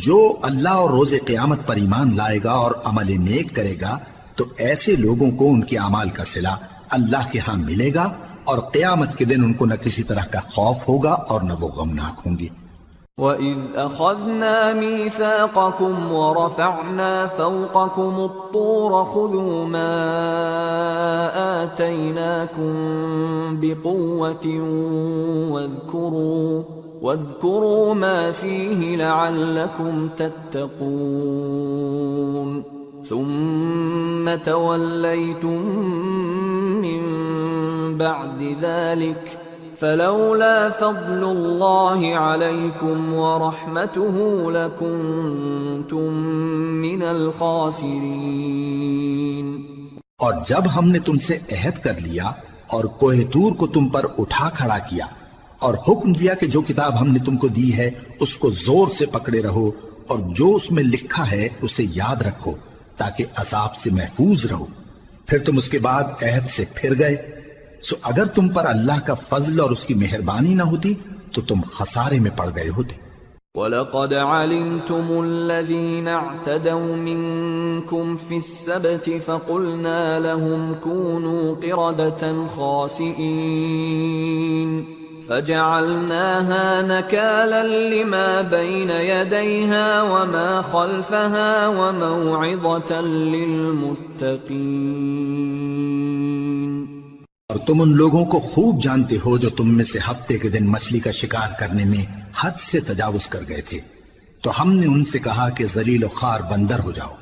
جو اللہ اور روز قیامت پر ایمان لائے گا اور عمل نیک کرے گا، تو ایسے لوگوں کو ان کے اعمال کا صلہ اللہ کے ہاں ملے گا، اور قیامت کے دن ان کو نہ کسی طرح کا خوف ہوگا اور نہ وہ غمناک ہوں گے۔ وَإِذْ أَخَذْنَا مِيثَاقَكُمْ وَرَفَعْنَا فَوْقَكُمُ الطُّورَ خُذُوا مَا آتَيْنَاكُمْ بِقُوَّةٍ وَاذْكُرُوا مَا فِيهِ لَعَلَّكُمْ تَتَّقُونَ ثُمَّ تَوَلَّيْتُمْ مِنْ بَعْدِ ذَلِكَ فلولا فضل اللہ علیکم ورحمتہ لکنتم من الخاسرین۔ اور جب ہم نے تم سے عہد کر لیا اور کوہ طور کو تم پر اٹھا کھڑا کیا اور حکم دیا کہ جو کتاب ہم نے تم کو دی ہے اس کو زور سے پکڑے رہو اور جو اس میں لکھا ہے اسے یاد رکھو تاکہ عذاب سے محفوظ رہو، پھر تم اس کے بعد عہد سے پھر گئے، سو اگر تم پر اللہ کا فضل اور اس کی مہربانی نہ ہوتی تو تم خسارے میں پڑ گئے ہوتے۔ وَلَقَدْ عَلِمْتُمُ الَّذِينَ اعْتَدَوْا مِنْكُمْ فِي السَّبْتِ فَقُلْنَا لَهُمْ كُونُوا قِرَدَةً خَاسِئِينَ فَجَعَلْنَاهَا نَكَالًا لِمَا بَيْنَ يَدَيْهَا وَمَا خَلْفَهَا وَمَوْعِظَةً لِلْمُتَّقِينَ۔ اور تم ان لوگوں کو خوب جانتے ہو جو تم میں سے ہفتے کے دن مچھلی کا شکار کرنے میں حد سے تجاوز کر گئے تھے، تو ہم نے ان سے کہا کہ ذلیل و خوار بندر ہو جاؤ،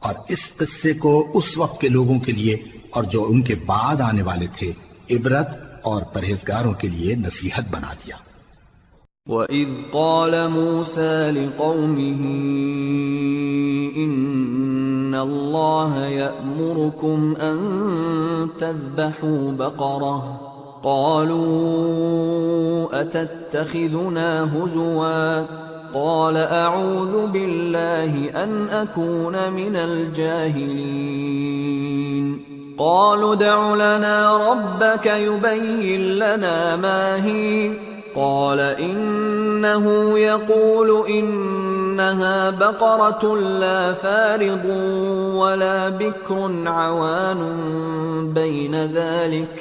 اور اس قصے کو اس وقت کے لوگوں کے لیے اور جو ان کے بعد آنے والے تھے عبرت اور پرہیزگاروں کے لیے نصیحت بنا دیا۔ وَإِذْ قَالَ مُوسَى لِقَوْمِهِ إِنَّ اللَّهَ يَأْمُرُكُمْ أَن تَذْبَحُوا بَقَرَةً قَالُوا أَتَتَّخِذُنَا هُزُوًا قَالَ أَعُوذُ بِاللَّهِ أَنْ أَكُونَ مِنَ الْجَاهِلِينَ قَالُوا ادْعُ لَنَا رَبَّكَ يُبَيِّن لَّنَا مَا هِيَ قال إنه يقول إنها بقرة لا فارض ولا بكر عوان بين ذلك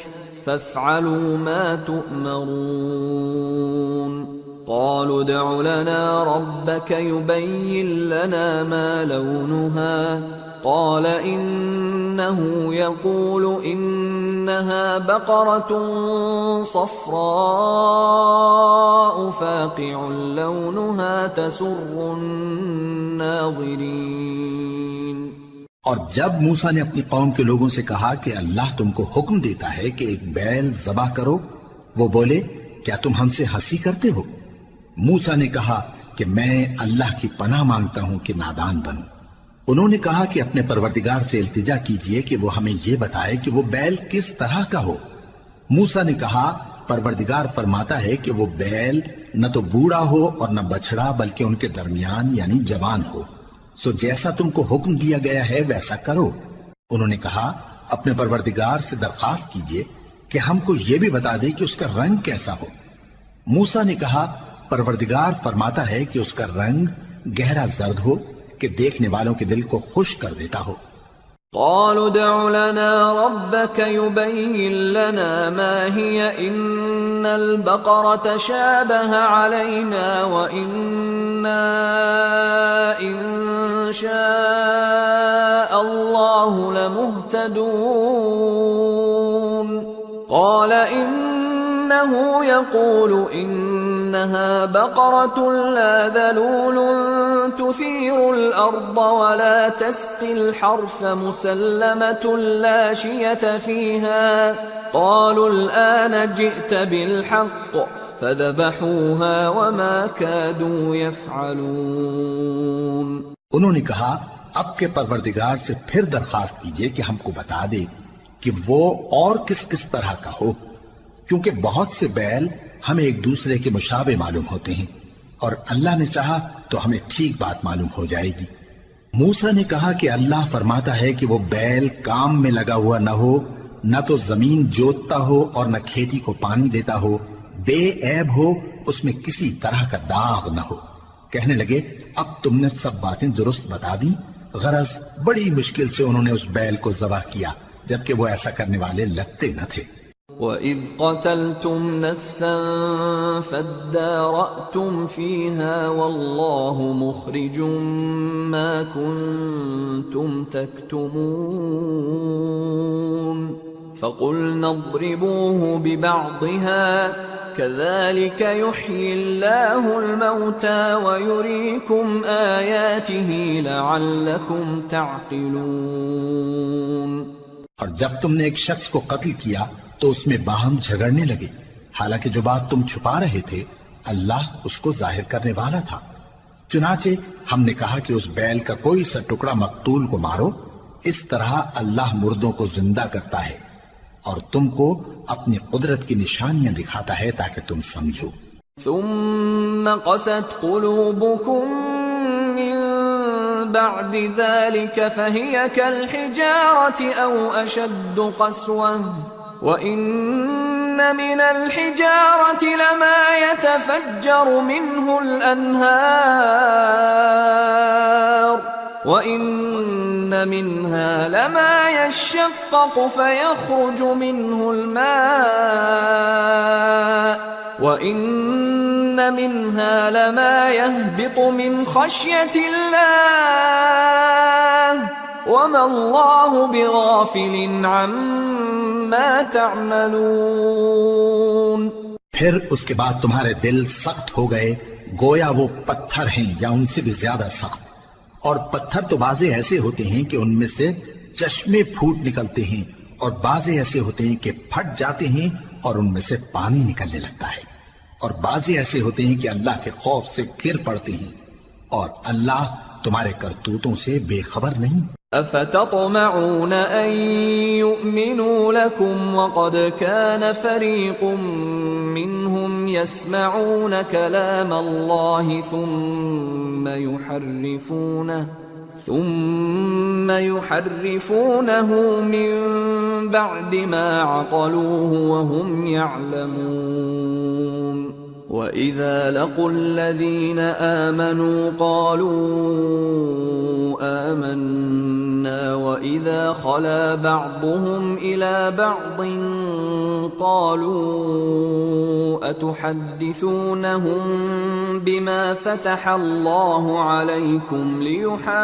فافعلوا ما تؤمرون قالوا ادع لنا ربك يبين لنا ما لونها قال إنه يقول إنها بقرة صفراء فاقع لونها تسر الناظرين۔ اور جب موسیٰ نے اپنی قوم کے لوگوں سے کہا کہ اللہ تم کو حکم دیتا ہے کہ ایک بیل ذبح کرو، وہ بولے کیا تم ہم سے ہنسی کرتے ہو؟ موسیٰ نے کہا کہ میں اللہ کی پناہ مانگتا ہوں کہ نادان بنوں۔ انہوں نے کہا کہ اپنے پروردگار سے التجا کیجئے کہ وہ ہمیں یہ بتائے کہ وہ بیل کس طرح کا ہو۔ موسیٰ نے کہا پروردگار فرماتا ہے کہ وہ بیل نہ تو بوڑھا ہو اور نہ بچڑا بلکہ ان کے درمیان یعنی جوان ہو، سو جیسا تم کو حکم دیا گیا ہے ویسا کرو۔ انہوں نے کہا اپنے پروردگار سے درخواست کیجئے کہ ہم کو یہ بھی بتا دے کہ اس کا رنگ کیسا ہو۔ موسیٰ نے کہا پروردگار فرماتا ہے کہ اس کا رنگ گہرا زرد ہو کہ دیکھنے والوں کے دل کو خوش کر دیتا ہو۔ قالوا ادع لنا ربك يبين لنا ما هي إن البقرة شابه علينا وإنا إن شاء الله لمهتدون قال إنه يقول إنها بقرة لا ذلول تثير الأرض ولا تسقي الحرث مسلمة لا شية فيها قالوا الآن جئت بالحق فذبحوها وما كادوا يفعلون۔ انہوں نے کہا اب کے پروردگار سے پھر درخواست کیجئے کہ ہم کو بتا دے کہ وہ اور کس کس طرح کا ہو، کیونکہ بہت سے بیل ہمیں ایک دوسرے کے مشابہ معلوم ہوتے ہیں، اور اللہ نے چاہا تو ہمیں ٹھیک بات معلوم ہو جائے گی۔ موسیٰ نے کہا کہ اللہ فرماتا ہے کہ وہ بیل کام میں لگا ہوا نہ ہو، نہ تو زمین جوتتا ہو اور نہ کھیتی کو پانی دیتا ہو، بے عیب ہو، اس میں کسی طرح کا داغ نہ ہو۔ کہنے لگے اب تم نے سب باتیں درست بتا دی، غرض بڑی مشکل سے انہوں نے اس بیل کو ذبح کیا، جبکہ وہ ایسا کرنے والے لگتے نہ تھے۔ وَإِذْ قَتَلْتُمْ نَفْسًا فَادَّارَأْتُمْ فِيهَا وَاللَّهُ مُخْرِجٌ مَا كُنْتُمْ تَكْتُمُونَ فَقُلْنَا اضْرِبُوهُ بِبَعْضِهَا كَذَلِكَ يُحْيِي اللَّهُ الْمَوْتَى وَيُرِيكُمْ آيَاتِهِ لَعَلَّكُمْ تَعْقِلُونَ۔ اور جب تم نے ایک شخص کو قتل کیا تو اس میں باہم جھگڑنے لگے، حالانکہ جو بات تم چھپا رہے تھے اللہ اس کو ظاہر کرنے والا تھا۔ چنانچہ ہم نے کہا کہ اس بیل کا کوئی سا ٹکڑا مقتول کو مارو، اس طرح اللہ مردوں کو زندہ کرتا ہے اور تم کو اپنی قدرت کی نشانیاں دکھاتا ہے تاکہ تم سمجھو۔ ثم قست قلوبكم من بعد ذلك فهي كالحجارة أو أشد قسوة وإن من الحجارة لما يتفجر منه الأنهار وإن منها لما يشقق فيخرج منه الماء وَإِنَّ مِنْهَا لَمَا يَهْبِطُ مِنْ خَشْيَةِ اللَّهِ وَمَا اللَّهُ بِغَافِلٍ عَمَّا تَعْمَلُونَ۔ پھر اس کے بعد تمہارے دل سخت ہو گئے گویا وہ پتھر ہیں یا ان سے بھی زیادہ سخت، اور پتھر تو بعضے ایسے ہوتے ہیں کہ ان میں سے چشمے پھوٹ نکلتے ہیں، اور بعضے ایسے ہوتے ہیں کہ پھٹ جاتے ہیں اور ان میں سے پانی نکلنے لگتا ہے، اور بعضے ایسے ہوتے ہیں کہ اللہ کے خوف سے گر پڑتے ہیں، اور اللہ تمہارے کرتوتوں سے بے خبر نہیں۔ افتطمعون ان يؤمنوا لكم وقد كان فريق منهم يسمعون كلام الله ثم يحرفونه من بعد ما عقلوه وهم يعلمون وَإِذَا لَقُوا الَّذِينَ آمَنُوا قَالُوا آمَنَّا وَإِذَا خَلَا بَعْضُهُمْ إِلَى بَعْضٍ قَالُوا أَتُحَدِّثُونَهُم بِمَا فَتَحَ اللَّهُ عَلَيْكُمْ لِيُحَاجُّوكُم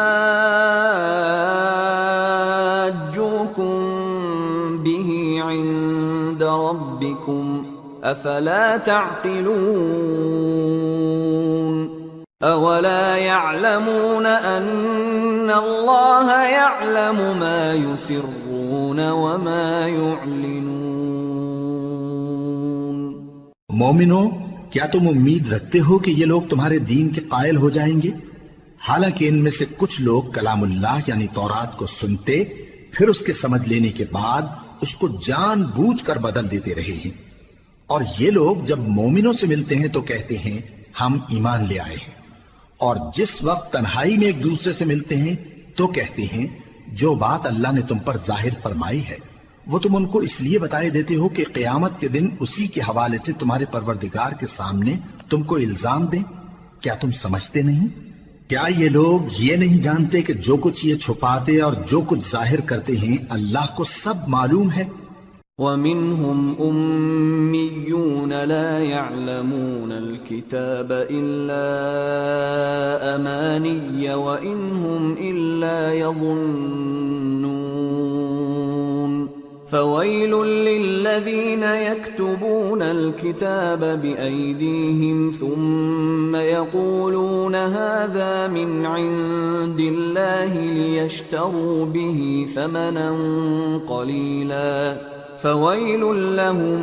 بِهِ عِندَ رَبِّكُمْ افلا تعقلون اولا يعلمون ان الله يعلم ما يسرون وما يعلنون۔ مومنو، کیا تم امید رکھتے ہو کہ یہ لوگ تمہارے دین کے قائل ہو جائیں گے؟ حالانکہ ان میں سے کچھ لوگ کلام اللہ یعنی تورات کو سنتے پھر اس کے سمجھ لینے کے بعد اس کو جان بوجھ کر بدل دیتے رہے ہیں، اور یہ لوگ جب مومنوں سے ملتے ہیں تو کہتے ہیں ہم ایمان لے آئے ہیں، اور جس وقت تنہائی میں ایک دوسرے سے ملتے ہیں تو کہتے ہیں جو بات اللہ نے تم پر ظاہر فرمائی ہے وہ تم ان کو اس لیے بتائے دیتے ہو کہ قیامت کے دن اسی کے حوالے سے تمہارے پروردگار کے سامنے تم کو الزام دیں۔ کیا تم سمجھتے نہیں؟ کیا یہ لوگ یہ نہیں جانتے کہ جو کچھ یہ چھپاتے اور جو کچھ ظاہر کرتے ہیں اللہ کو سب معلوم ہے؟ وَمِنْهُمْ أُمِّيُّونَ لَا يَعْلَمُونَ الْكِتَابَ إِلَّا أَمَانِيَّ وَإِنْهُمْ إِلَّا يَظُنُّونَ فَوَيْلٌ لِلَّذِينَ الذين يكتبون الكتاب بأيديهم ثم يقولون هذا من عند الله ليشتروا به ثمنا قليلا فويل لهم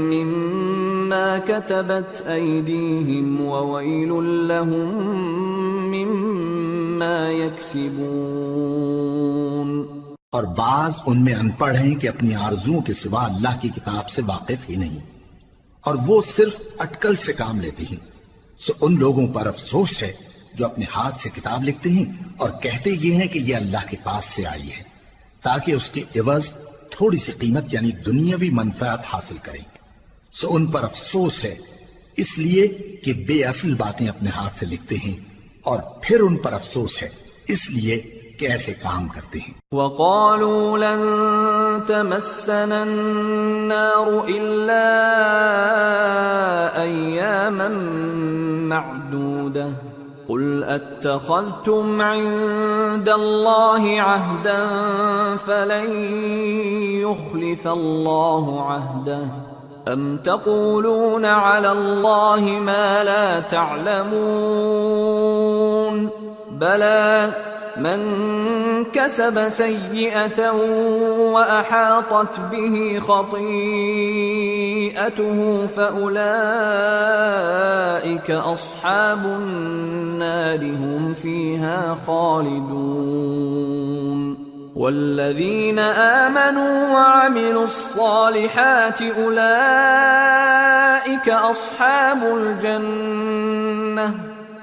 مما كتبت أيديهم وويل لهم مما يكسبون۔ اور بعض ان میں ان پڑھ ہیں کہ اپنی آرزوؤں کے سوا اللہ کی کتاب سے واقف ہی نہیں، اور وہ صرف اٹکل سے کام لیتے ہیں۔ سو ان لوگوں پر افسوس ہے جو اپنے ہاتھ سے کتاب لکھتے ہیں اور کہتے یہ ہیں کہ یہ اللہ کے پاس سے آئی ہے، تاکہ اس کے عوض تھوڑی سی قیمت یعنی دنیاوی منفعت حاصل کریں۔ سو ان پر افسوس ہے اس لیے کہ بے اصل باتیں اپنے ہاتھ سے لکھتے ہیں، اور پھر ان پر افسوس ہے اس لیے کہ ایسے کام کرتے ہیں۔ وَقَالُوا لَن تَمَسَّنَا النَّارُ إِلَّا أَيَّامًا مَّعْدُودَةً قُلْ أَتَّخَذْتُمْ عِندَ اللَّهِ عَهْدًا فَلَن يُخْلِفَ اللَّهُ عَهْدَهُ أَمْ تَقُولُونَ عَلَى اللَّهِ مَا لَا تَعْلَمُونَ بَلَى من كسب سيئة وأحاطت به خطيئته فأولئك أصحاب النار هم فيها خالدون والذين آمنوا وعملوا الصالحات أولئك أصحاب الجنة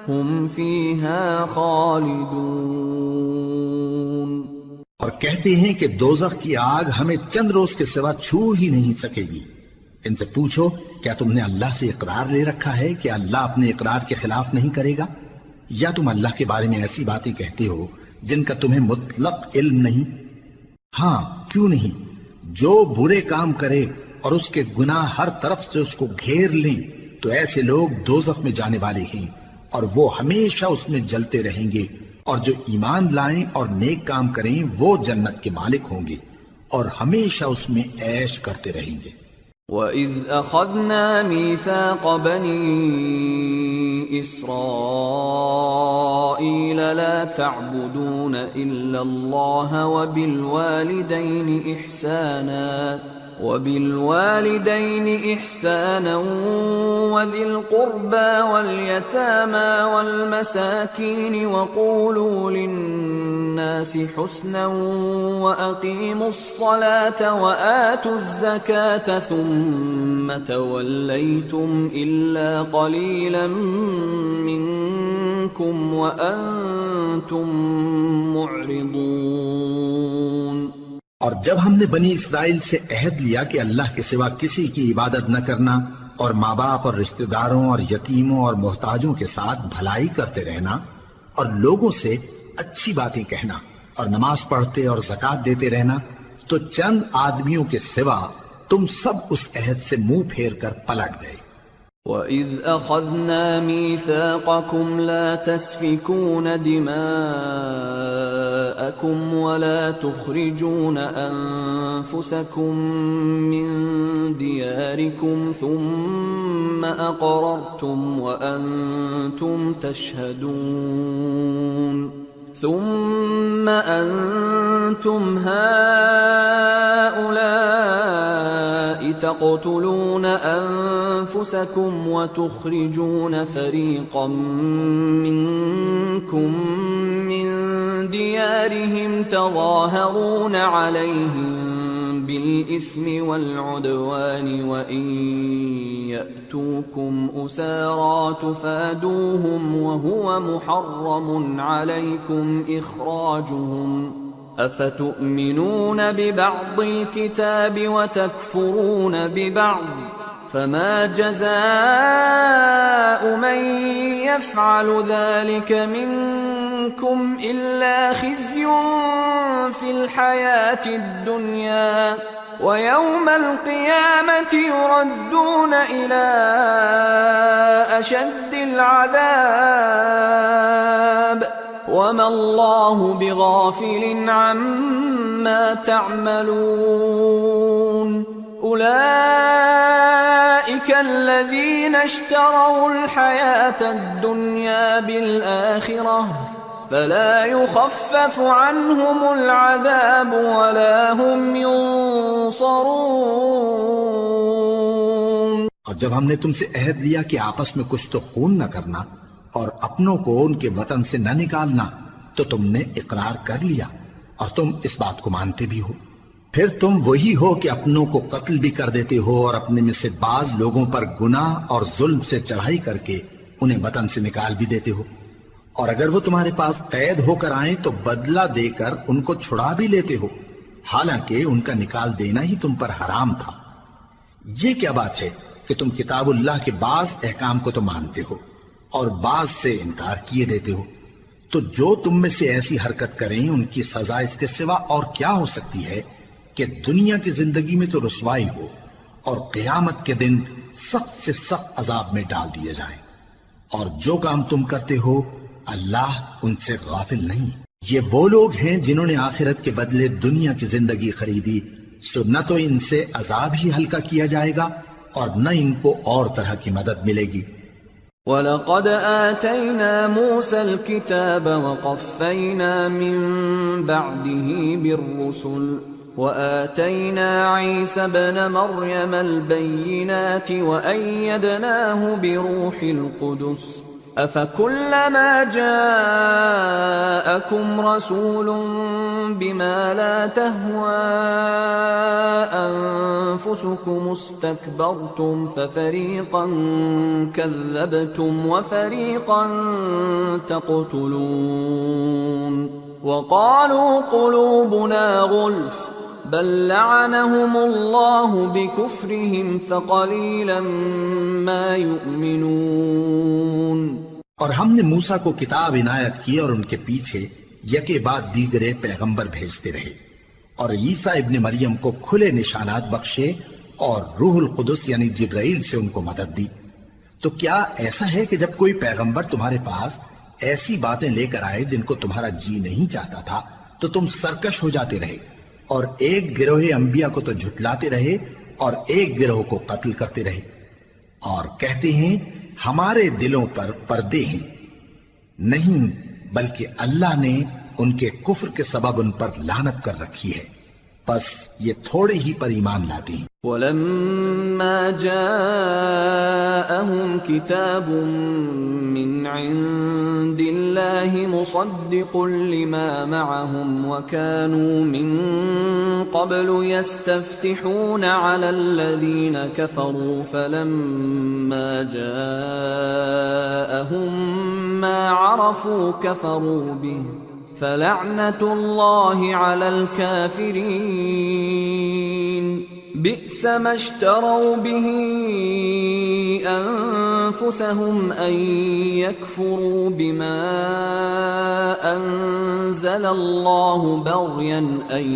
ہم فیہا خالدون۔ اور کہتے ہیں کہ دوزخ کی آگ ہمیں چند روز کے سوا چھو ہی نہیں سکے گی۔ ان سے پوچھو کیا تم نے اللہ سے اقرار لے رکھا ہے کہ اللہ اپنے اقرار کے خلاف نہیں کرے گا، یا تم اللہ کے بارے میں ایسی باتیں کہتے ہو جن کا تمہیں مطلق علم نہیں؟ ہاں کیوں نہیں، جو برے کام کرے اور اس کے گناہ ہر طرف سے اس کو گھیر لیں تو ایسے لوگ دوزخ میں جانے والے ہیں، اور وہ ہمیشہ اس میں جلتے رہیں گے، اور جو ایمان لائیں اور نیک کام کریں وہ جنت کے مالک ہوں گے اور ہمیشہ اس میں عیش کرتے رہیں گے۔ وَإِذْ أَخَذْنَا مِيثَاقَ بَنِي إِسْرَائِيلَ لَا تَعْبُدُونَ إِلَّا اللَّهَ وَبِالْوَالِدَيْنِ إِحْسَانًا وَذِي الْقُرْبَى وَالْيَتَامَى وَالْمَسَاكِينِ وَقُولُوا لِلنَّاسِ حُسْنًا وَأَقِيمُوا الصَّلَاةَ وَآتُوا الزَّكَاةَ ثُمَّ تَوَلَّيْتُمْ إِلَّا قَلِيلًا مِّنكُمْ وَأَنتُمْ مُعْرِضُونَ۔ اور جب ہم نے بنی اسرائیل سے عہد لیا کہ اللہ کے سوا کسی کی عبادت نہ کرنا، اور ماں باپ اور رشتہ داروں اور یتیموں اور محتاجوں کے ساتھ بھلائی کرتے رہنا، اور لوگوں سے اچھی باتیں کہنا، اور نماز پڑھتے اور زکوٰۃ دیتے رہنا، تو چند آدمیوں کے سوا تم سب اس عہد سے منہ پھیر کر پلٹ گئے۔ وَإِذْ أَخَذْنَا مِيثَاقَكُمْ لَا تَسْفِكُونَ دِمَاءَكُمْ وَلَا تُخْرِجُونَ أَنفُسَكُمْ مِنْ دِيَارِكُمْ ثُمَّ أَقْرَرْتُمْ وَأَنْتُمْ تَشْهَدُونَ ثُمَّ أَنْتُمْ هَؤُلَاءِ تَقْتُلُونَ أَنفُسَكُمْ وَتُخْرِجُونَ فَرِيقًا مِّنكُمْ مِنْ دِيَارِهِمْ تَظَاهَرُونَ عَلَيْهِمْ بِالْإِثْمِ وَالْعُدْوَانِ وَإِنْ يَأْتُوكُمْ أُسَارَى تُفَادُوهُمْ وَهُوَ مُحَرَّمٌ عَلَيْكُمْ إِخْرَاجُهُمْ أَفَتُؤْمِنُونَ بِبَعْضِ الْكِتَابِ وَتَكْفُرُونَ بِبَعْضٍ فَمَا جَزَاءُ مَنْ يَفْعَلُ ذَلِكَ مِنْكُمْ إِلَّا خِزْيٌ فِي الْحَيَاةِ الدُّنْيَا وَيَوْمَ الْقِيَامَةِ يُرَدُّونَ إِلَى أَشَدِّ الْعَذَابِ وَمَا اللَّهُ بِغَافِلٍ عَمَّا تَعْمَلُونَ أولئك الذين اشتروا الحياة الدنيا بالآخرة فلا يخفف عنهم العذاب ولا هم ينصرون۔ اور جب ہم نے تم سے عہد لیا کہ آپس میں کچھ تو خون نہ کرنا اور اپنوں کو ان کے وطن سے نہ نکالنا، تو تم نے اقرار کر لیا اور تم اس بات کو مانتے بھی ہو۔ پھر تم وہی ہو کہ اپنوں کو قتل بھی کر دیتے ہو اور اپنے میں سے بعض لوگوں پر گناہ اور ظلم سے چڑھائی کر کے انہیں وطن سے نکال بھی دیتے ہو، اور اگر وہ تمہارے پاس قید ہو کر آئیں تو بدلہ دے کر ان کو چھڑا بھی لیتے ہو، حالانکہ ان کا نکال دینا ہی تم پر حرام تھا۔ یہ کیا بات ہے کہ تم کتاب اللہ کے بعض احکام کو تو مانتے ہو اور بعض سے انکار کیے دیتے ہو؟ تو جو تم میں سے ایسی حرکت کریں ان کی سزا اس کے سوا اور کیا ہو سکتی ہے کہ دنیا کی زندگی میں تو رسوائی ہو اور قیامت کے دن سخت سے سخت عذاب میں ڈال دیے جائیں۔ اور جو کام تم کرتے ہو اللہ ان سے غافل نہیں۔ یہ وہ لوگ ہیں جنہوں نے آخرت کے بدلے دنیا کی زندگی خریدی، سو نہ تو ان سے عذاب ہی ہلکا کیا جائے گا اور نہ ان کو اور طرح کی مدد ملے گی۔ وَلَقَدْ آتَيْنَا مُوسَى الْكِتَابَ وَقَفَّيْنَا مِن بَعْدِهِ بِالرُّسُلِ وَآتَيْنَا عِيسَى ابْنَ مَرْيَمَ الْبَيِّنَاتِ وَأَيَّدْنَاهُ بِرُوحِ الْقُدُسِ أَفَكُلَّمَا جَاءَكُمْ رَسُولٌ بِمَا لَا تَهْوَى أَنفُسُكُمُ اسْتَكْبَرْتُمْ فَفَرِيقًا كَذَّبْتُمْ وَفَرِيقًا تَقْتُلُونَ وَقَالُوا قُلُوبُنَا غُلْفٌ بَل لَّعَنَهُمُ اللَّهُ بِكُفْرِهِمْ فَقَلِيلًا مَّا يُؤْمِنُونَ۔ اور ہم نے موسیٰ کو کتاب عنایت کی اور ان کے پیچھے یکے بعد دیگرے پیغمبر بھیجتے رہے، اور عیسیٰ ابن مریم کو کھلے نشانات بخشے اور روح القدس یعنی جبرائیل سے ان کو مدد دی۔ تو کیا ایسا ہے کہ جب کوئی پیغمبر تمہارے پاس ایسی باتیں لے کر آئے جن کو تمہارا جی نہیں چاہتا تھا تو تم سرکش ہو جاتے رہے، اور ایک گروہ انبیاء کو تو جھٹلاتے رہے اور ایک گروہ کو قتل کرتے رہے، اور کہتے ہیں ہمارے دلوں پر پردے ہیں؟ نہیں، بلکہ اللہ نے ان کے کفر کے سبب ان پر لعنت کر رکھی ہے، پس یہ تھوڑے ہی پر ایمان لاتے ہیں۔ وَلَمَّا جَاءَهُمْ كِتَابٌ مِّنْ عِندِ اللَّهِ مُصَدِّقٌ لِّمَا مَعَهُمْ وَكَانُوا مِن قَبْلُ يَسْتَفْتِحُونَ عَلَى الَّذِينَ كَفَرُوا فَلَمَّا جَاءَهُم مَّا عَرَفُوا كَفَرُوا بِهِ فَلَعْنَةُ اللَّهِ عَلَى الْكَافِرِينَ بئس ما اشتروا به أنفسهم أن يكفروا بما أنزل الله بغيا أن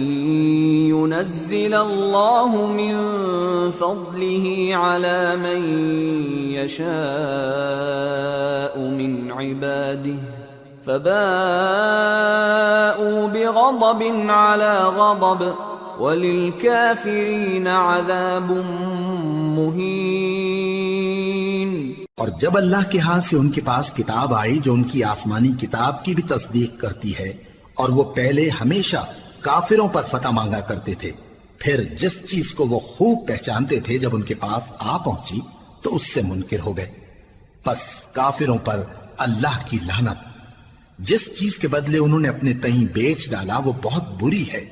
ينزل الله من فضله على من يشاء من عباده فباءوا بغضب على غضب وَلِلْكَافِرِينَ عَذَابٌ مُّهِينٌ۔ اور جب اللہ کے ہاں سے ان کے پاس کتاب آئی جو ان کی آسمانی کتاب کی بھی تصدیق کرتی ہے، اور وہ پہلے ہمیشہ کافروں پر فتح مانگا کرتے تھے، پھر جس چیز کو وہ خوب پہچانتے تھے جب ان کے پاس آ پہنچی تو اس سے منکر ہو گئے، پس کافروں پر اللہ کی لعنت۔ جس چیز کے بدلے انہوں نے اپنے تئیں بیچ ڈالا وہ بہت بری ہے،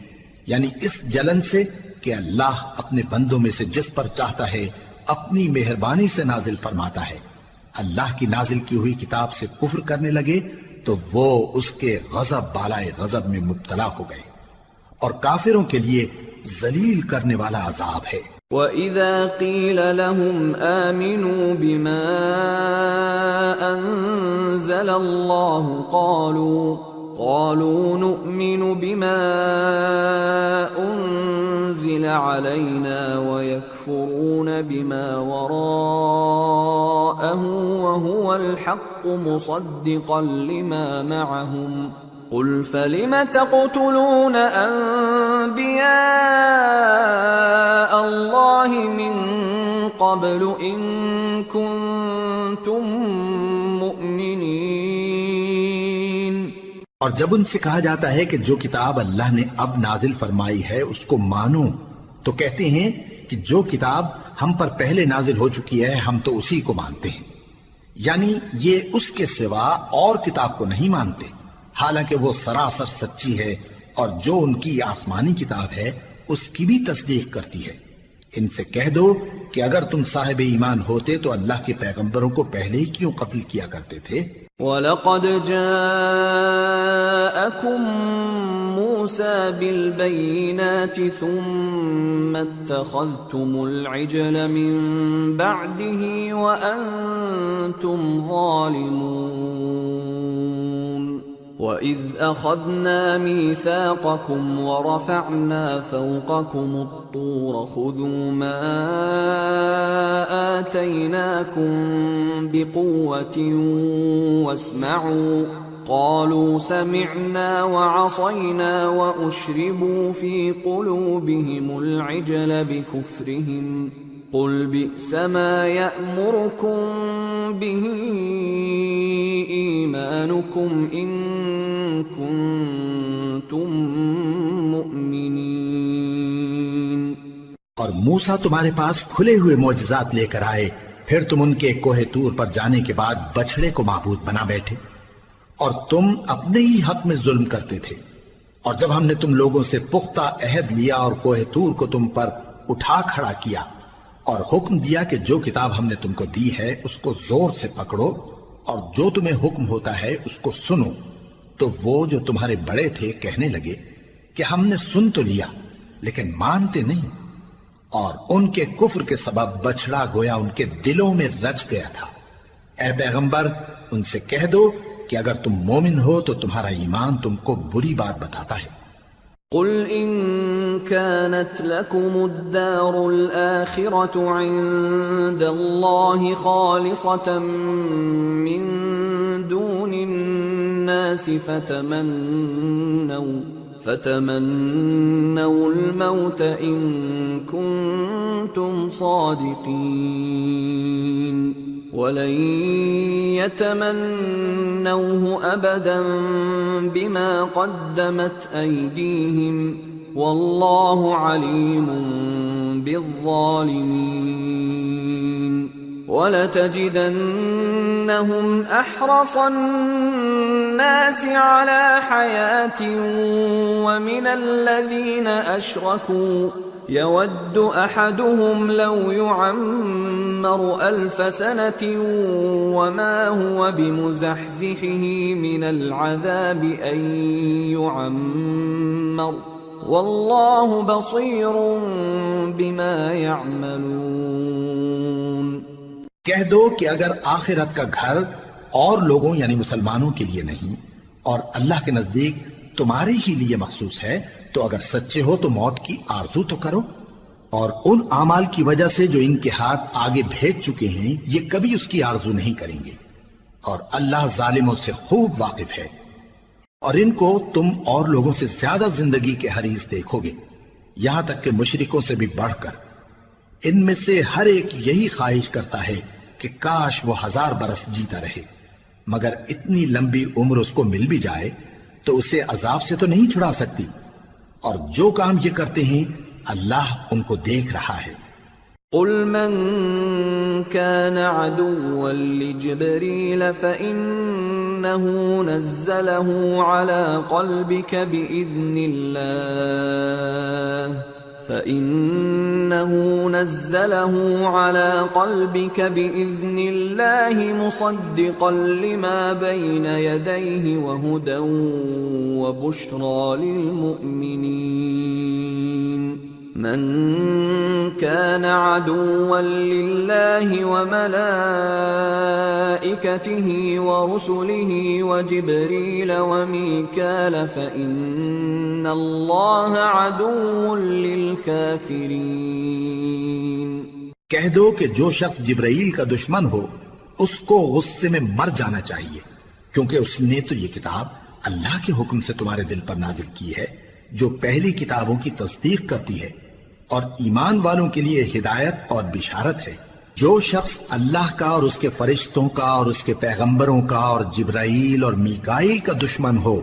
یعنی اس جلن سے کہ اللہ اپنے بندوں میں سے جس پر چاہتا ہے اپنی مہربانی سے نازل فرماتا ہے۔ اللہ کی نازل کی ہوئی کتاب سے کفر کرنے لگے تو وہ اس کے غضب بالائے غضب میں مبتلا ہو گئے، اور کافروں کے لیے ذلیل کرنے والا عذاب ہے۔ وَإِذَا قِيلَ لَهُمْ آمِنُوا بِمَا أَنزَلَ اللَّهُ قالوا نؤمن بما أنزل علينا ويكفرون بما وراءه وهو الحق مصدقا لما معهم قل فلم تقتلون انبیاء اللہ من قبل ان کنتم مؤمنین. اور جب ان سے کہا جاتا ہے کہ جو کتاب اللہ نے اب نازل فرمائی ہے اس کو مانو، تو کہتے ہیں کہ جو کتاب ہم پر پہلے نازل ہو چکی ہے ہم تو اسی کو مانتے ہیں. یعنی یہ اس کے سوا اور کتاب کو نہیں مانتے، حالانکہ وہ سراسر سچی ہے اور جو ان کی آسمانی کتاب ہے اس کی بھی تصدیق کرتی ہے. ان سے کہہ دو کہ اگر تم صاحب ایمان ہوتے تو اللہ کے پیغمبروں کو پہلے ہی کیوں قتل کیا کرتے تھے؟ وَلَقَدْ جَاءَكُمْ مُوسَى بِالْبَيِّنَاتِ ثُمَّ اتَّخَذْتُمُ الْعِجْلَ مِنْ بَعْدِهِ وَأَنْتُمْ ظَالِمُونَ. وَإِذْ أَخَذْنَا مِيثَاقَكُمْ وَرَفَعْنَا فَوْقَكُمُ الطُّورَ خُذُوا مَا آتَيْنَاكُمْ بِقُوَّةٍ وَاسْمَعُوا قَالُوا سَمِعْنَا وَعَصَيْنَا وَأُشْرِبُوا فِي قُلُوبِهِمُ الْعِجْلَ بِكُفْرِهِمْ قُلْ بِئْسَ مَا يَأْمُرُكُمْ بِهِ إِيمَانُكُمْ إِن كُنتُم مُؤْمِنِينَ. اور موسیٰ تمہارے پاس کھلے ہوئے معجزات لے کر آئے، پھر تم ان کے کوہ طور پر جانے کے بعد بچڑے کو معبود بنا بیٹھے، اور تم اپنے ہی حق میں ظلم کرتے تھے. اور جب ہم نے تم لوگوں سے پختہ عہد لیا اور کوہ طور کو تم پر اٹھا کھڑا کیا اور حکم دیا کہ جو کتاب ہم نے تم کو دی ہے اس کو زور سے پکڑو اور جو تمہیں حکم ہوتا ہے اس کو سنو، تو وہ جو تمہارے بڑے تھے کہنے لگے کہ ہم نے سن تو لیا لیکن مانتے نہیں، اور ان کے کفر کے سبب بچڑا گویا ان کے دلوں میں رچ گیا تھا. اے پیغمبر ان سے کہہ دو کہ اگر تم مومن ہو تو تمہارا ایمان تم کو بری بات بتاتا ہے. قل ان كانت لكم الدار الآخرة عند الله خالصة من دون الناس فتمنوا الموت إن كنتم صادقين ولن يتمنوه أبدا بما قدمت أيديهم والله عليم بالظالمين. ولتجدنهم أحرص الناس على حياة ومن الذين أشركوا يود أحدهم لو يعمر 1000 سنة وما هو بمزحزحه من العذاب أن يعمر والله بصير بما يعملون. کہہ دو کہ اگر آخرت کا گھر اور لوگوں یعنی مسلمانوں کے لیے نہیں اور اللہ کے نزدیک تمہارے ہی لیے مخصوص ہے تو اگر سچے ہو تو موت کی آرزو تو کرو، اور ان اعمال کی وجہ سے جو ان کے ہاتھ آگے بھیج چکے ہیں یہ کبھی اس کی آرزو نہیں کریں گے، اور اللہ ظالموں سے خوب واقف ہے. اور ان کو تم اور لوگوں سے زیادہ زندگی کے حریص دیکھو گے، یہاں تک کہ مشرکوں سے بھی بڑھ کر. ان میں سے ہر ایک یہی خواہش کرتا ہے کہ کاش وہ 1000 برس جیتا رہے، مگر اتنی لمبی عمر اس کو مل بھی جائے تو اسے عذاب سے تو نہیں چھڑا سکتی. اور جو کام یہ کرتے ہیں اللہ ان کو دیکھ رہا ہے. قل من كان عدوا لجبريل فإنه نزله على قلبك بإذن الله مصدقا لما بين يديه وهدى وبشرى للمؤمنين. من كان عدوا لله وملائكته ورسله وجبريل وميكال فإن الله عدو للكافرين. کہہ دو کہ جو شخص جبرائیل کا دشمن ہو اس کو غصے میں مر جانا چاہیے، کیونکہ اس نے تو یہ کتاب اللہ کے حکم سے تمہارے دل پر نازل کی ہے جو پہلی کتابوں کی تصدیق کرتی ہے اور ایمان والوں کے لیے ہدایت اور بشارت ہے۔ جو شخص اللہ کا اور اس کے فرشتوں کا اور اس کے پیغمبروں کا اور جبرائیل اور میکائیل کا دشمن ہو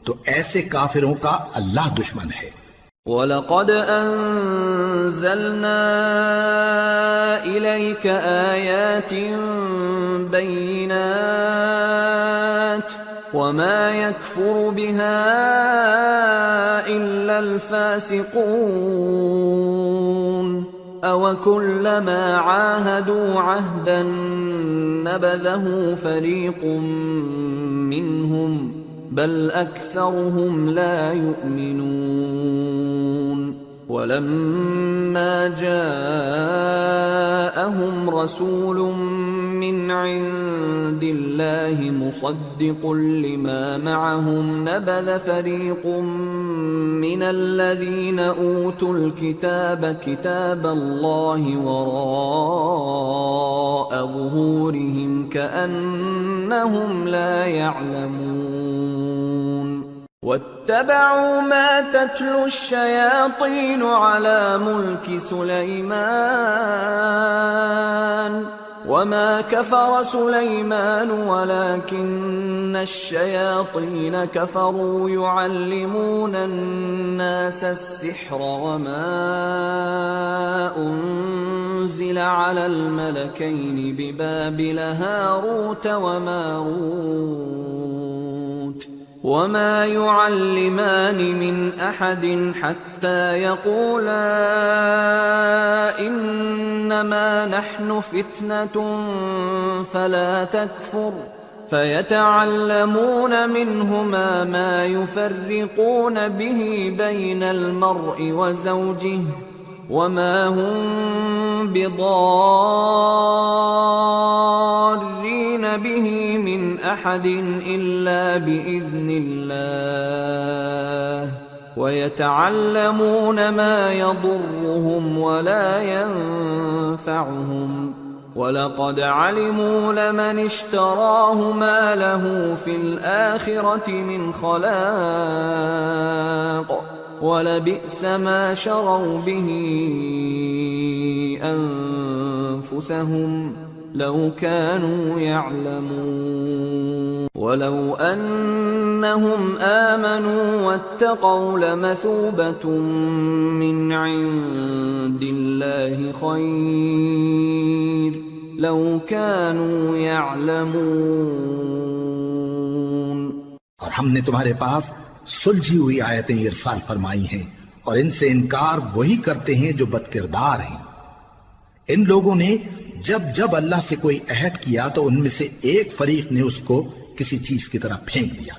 تو ایسے کافروں کا اللہ دشمن ہے۔ وَلَقَدْ أَنزَلْنَا إِلَيْكَ آيَاتٍ بَيِّنَاتٍ وَمَا يَكْفُرُ بِهَا إِلَّا الْفَاسِقُونَ أَوَكُلَّمَا عَاهَدُوا عَهْدًا نَبَذَهُ فَرِيقٌ مِّنْهُمْ بل أكثرهم لا يؤمنون ولما جاءهم رسول من عند الله مصدق لما معهم نبذ فريق من الذين أوتوا الكتاب كتاب الله وراء ظهورهم كأنهم لا يعلمون واتبعوا ما تتلو الشياطين على ملك سليمان وما كفر سليمان ولكن الشياطين كفروا يعلمون الناس السحر وما أنزل على الملكين ببابل هاروت وماروت وما يعلمان من أحد حتى يقولا إنما نحن فتنة فلا تكفر فيتعلمون منهما ما يفرقون به بين المرء وزوجه وما هم بضارين به من أحد إلا بإذن الله ويتعلمون ما يضرهم ولا ينفعهم وَلَقَدْ عَلِمُوا لَمَنِ اشْتَرَاهُ مَا لَهُ فِي الْآخِرَةِ مِنْ خَلَاقٍ وَلَبِئْسَ مَا شَرَوْا بِهِ أَنفُسَهُمْ لَوْ كَانُوا يَعْلَمُونَ وَلَوْ أَنَّهُمْ آمَنُوا وَاتَّقَوْا لَمَثُوبَةٌ مِّنْ عِندِ اللَّهِ خَيْرٌ لَوْ كَانُوا يَعْلَمُونَ۔ اور ہم نے تمہارے پاس سلجھی ہوئی آیتیں ارسال فرمائی ہیں اور ان سے انکار وہی کرتے ہیں جو بدکردار ہیں۔ ان لوگوں نے جب جب اللہ سے کوئی عہد کیا تو ان میں سے ایک فریق نے اس کو کسی چیز کی طرح پھینک دیا۔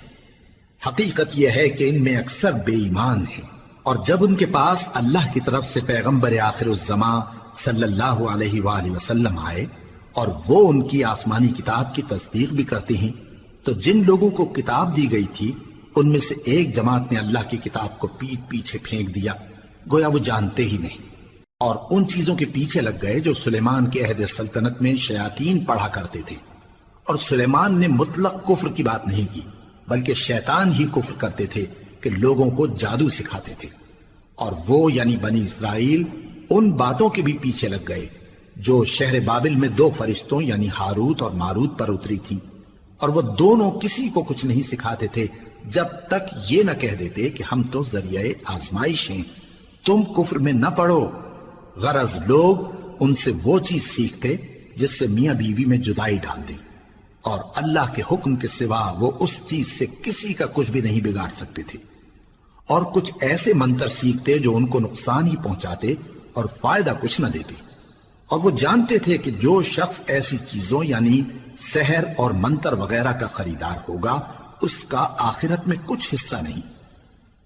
حقیقت یہ ہے کہ ان میں اکثر بے ایمان ہیں، اور جب ان کے پاس اللہ کی طرف سے پیغمبر آخر الزمان صلی اللہ علیہ وآلہ وسلم آئے اور وہ ان کی آسمانی کتاب کی تصدیق بھی کرتے ہیں، تو جن لوگوں کو کتاب دی گئی تھی ان میں سے ایک جماعت نے اللہ کی کتاب کو پیٹ پیچھے پھینک دیا، گویا وہ جانتے ہی نہیں، اور ان چیزوں کے پیچھے لگ گئے جو سلیمان کے عہد سلطنت میں شیاطین پڑھا کرتے تھے۔ اور سلیمان نے مطلق کفر کی بات نہیں کی، بلکہ شیطان ہی کفر کرتے تھے کہ لوگوں کو جادو سکھاتے تھے، اور وہ یعنی بنی اسرائیل ان باتوں کے بھی پیچھے لگ گئے جو شہر بابل میں دو فرشتوں یعنی ہاروت اور ماروت پر اتری تھی، اور وہ دونوں کسی کو کچھ نہیں سکھاتے تھے جب تک یہ نہ کہہ دیتے کہ ہم تو ذریعہ آزمائش ہیں، تم کفر میں نہ پڑو۔ غرض لوگ ان سے وہ چیز سیکھتے جس سے میاں بیوی میں جدائی ڈال دیں، اور اللہ کے حکم کے سوا وہ اس چیز سے کسی کا کچھ بھی نہیں بگاڑ سکتے تھے، اور کچھ ایسے منتر سیکھتے جو ان کو نقصان ہی پہنچاتے اور فائدہ کچھ نہ دیتے، اور وہ جانتے تھے کہ جو شخص ایسی چیزوں یعنی سحر اور منتر وغیرہ کا خریدار ہوگا اس کا آخرت میں کچھ حصہ نہیں،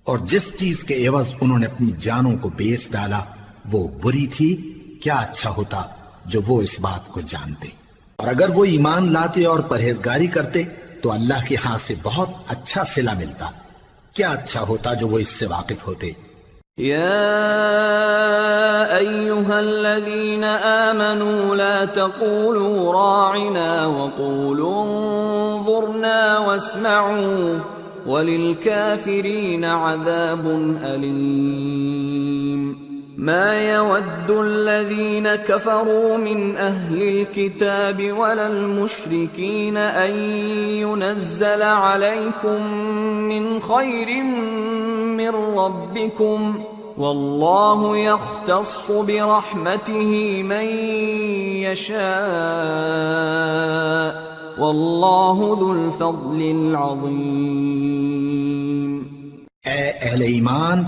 اور جس چیز کے عوض انہوں نے اپنی جانوں کو بیچ ڈالا وہ بری تھی، کیا اچھا ہوتا جو وہ اس بات کو جانتے۔ اور اگر وہ ایمان لاتے اور پرہیزگاری کرتے تو اللہ کے ہاں سے بہت اچھا صلہ ملتا، کیا اچھا ہوتا جو وہ اس سے واقف ہوتے۔ یا ایہا الذین آمنوا لا تقولوا راعنا وقولوا انظرنا واسمعوا وَلِلْكَافِرِينَ عَذَابٌ أَلِيمٌ ما يود الذين كفروا من أهل الكتاب ولا المشركين أن ينزل عليكم من خير من ربكم والله يختص برحمته من يشاء والله ذو الفضل العظيم. اے اہل ایمان،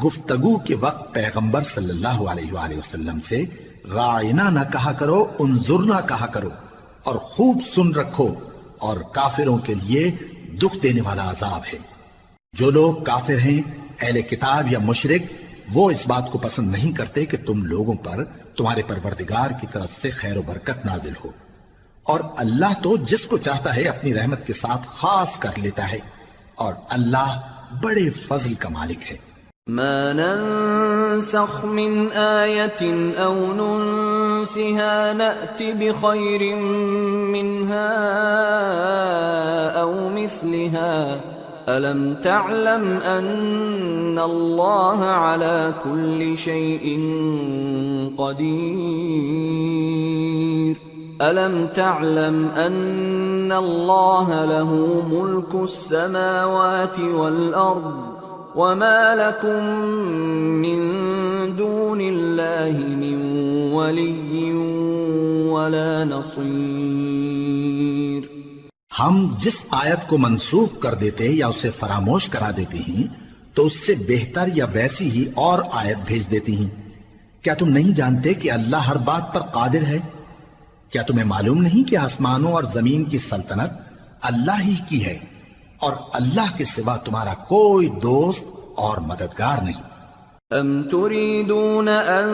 گفتگو کے وقت پیغمبر صلی اللہ علیہ وآلہ وسلم سے راعنا نہ کہا کرو، انظرنا کہا کرو، اور خوب سن رکھو، اور کافروں کے لیے دکھ دینے والا عذاب ہے. جو لوگ کافر ہیں، اہل کتاب یا مشرک، وہ اس بات کو پسند نہیں کرتے کہ تم لوگوں پر تمہارے پروردگار کی طرف سے خیر و برکت نازل ہو، اور اللہ تو جس کو چاہتا ہے اپنی رحمت کے ساتھ خاص کر لیتا ہے، اور اللہ بڑے فضل کا مالک ہے. ما ننسخ من آية أو ننسها نأت بخير منها أو مثلها ألم تعلم أن الله على كل شيء قدير ألم تعلم أن الله له ملك السماوات والأرض وما لكم من دون الله من ولي ولا نصير. ہم جس آیت کو منسوخ کر دیتے یا اسے فراموش کرا دیتے ہیں تو اس سے بہتر یا ویسی ہی اور آیت بھیج دیتی ہیں. کیا تم نہیں جانتے کہ اللہ ہر بات پر قادر ہے؟ کیا تمہیں معلوم نہیں کہ آسمانوں اور زمین کی سلطنت اللہ ہی کی ہے، اور اللہ کے سوا تمہارا کوئی دوست اور مددگار نہیں. ام تريدون ان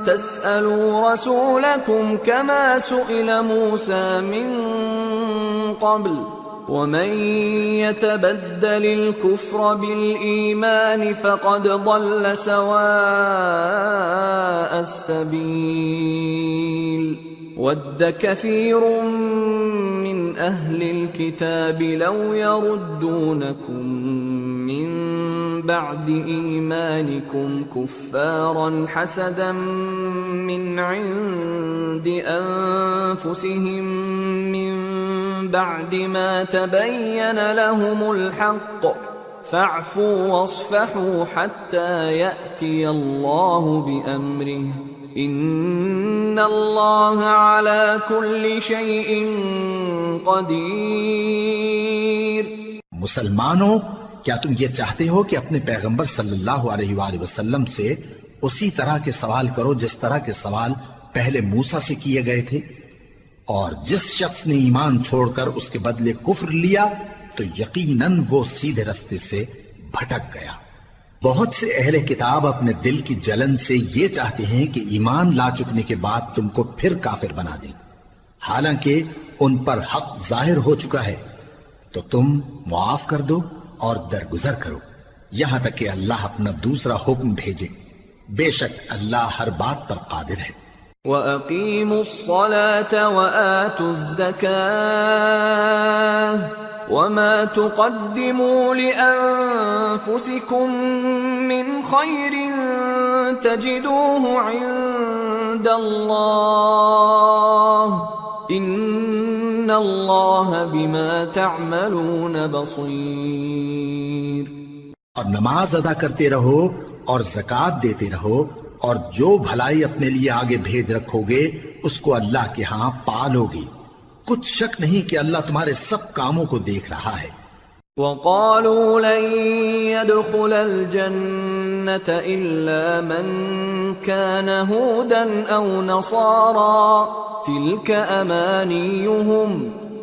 تسألوا رسولكم كما سئل موسى من قبل ومن يتبدل الكفر بالإيمان فقد ضل سواء السبيل. ود كثير من أهل الكتاب لو يردونكم من بعد إيمانكم كفارا حسدا من عند أنفسهم من بعد ما تبين لهم الحق فاعفوا واصفحوا حتى يأتي الله بأمره ان اللہ علی کل شیء قدیر. مسلمانوں، کیا تم یہ چاہتے ہو کہ اپنے پیغمبر صلی اللہ علیہ وآلہ وسلم سے اسی طرح کے سوال کرو جس طرح کے سوال پہلے موسیٰ سے کیے گئے تھے؟ اور جس شخص نے ایمان چھوڑ کر اس کے بدلے کفر لیا تو یقیناً وہ سیدھے رستے سے بھٹک گیا. بہت سے اہل کتاب اپنے دل کی جلن سے یہ چاہتے ہیں کہ ایمان لا چکنے کے بعد تم کو پھر کافر بنا دیں، حالانکہ ان پر حق ظاہر ہو چکا ہے. تو تم معاف کر دو اور درگزر کرو یہاں تک کہ اللہ اپنا دوسرا حکم بھیجے. بے شک اللہ ہر بات پر قادر ہے. وَأَقِيمُوا الصَّلَاةَ وَآتُوا الزَّكَاةَ وَمَا تُقَدِّمُوا لِأَنفُسِكُم مِّنْ خَيْرٍ تَجِدُوهُ عِندَ اللَّهِ إِنَّ اللَّهَ بِمَا تَعْمَلُونَ بَصِيرٌ. اور نماز ادا کرتے رہو اور زکوٰۃ دیتے رہو، اور جو بھلائی اپنے لیے آگے بھیج رکھو گے اس کو اللہ کے ہاں پالو گے. کچھ شک نہیں کہ اللہ تمہارے سب کاموں کو دیکھ رہا ہے. وَقَالُوا لَن يَدْخُلَ الْجَنَّةَ إِلَّا مَن كَانَ هُودًا أَوْ نَصَارَىٰ تِلْكَ أَمَانِيُّهُمْ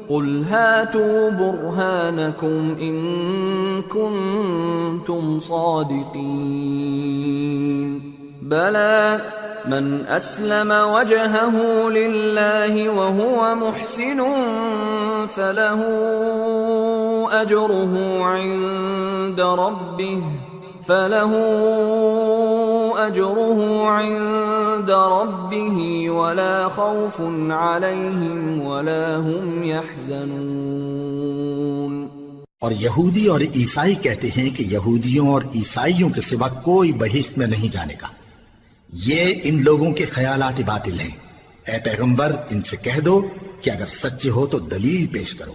قُلْ هَاتُوا بُرْهَانَكُمْ إِن كُنتُمْ صَادِقِينَ. بَلَىٰ من أسلم وجهه لله وهو محسن فله أجره عند ربه ولا خوف عليهم ولا هم يحزنون. اور یہودی اور عیسائی کہتے ہیں کہ یہودیوں اور عیسائیوں کے سوا کوئی بہشت میں نہیں جانے کا۔ یہ ان لوگوں کے خیالات باطل ہیں۔ اے پیغمبر ان سے کہہ دو کہ اگر سچے ہو تو دلیل پیش کرو۔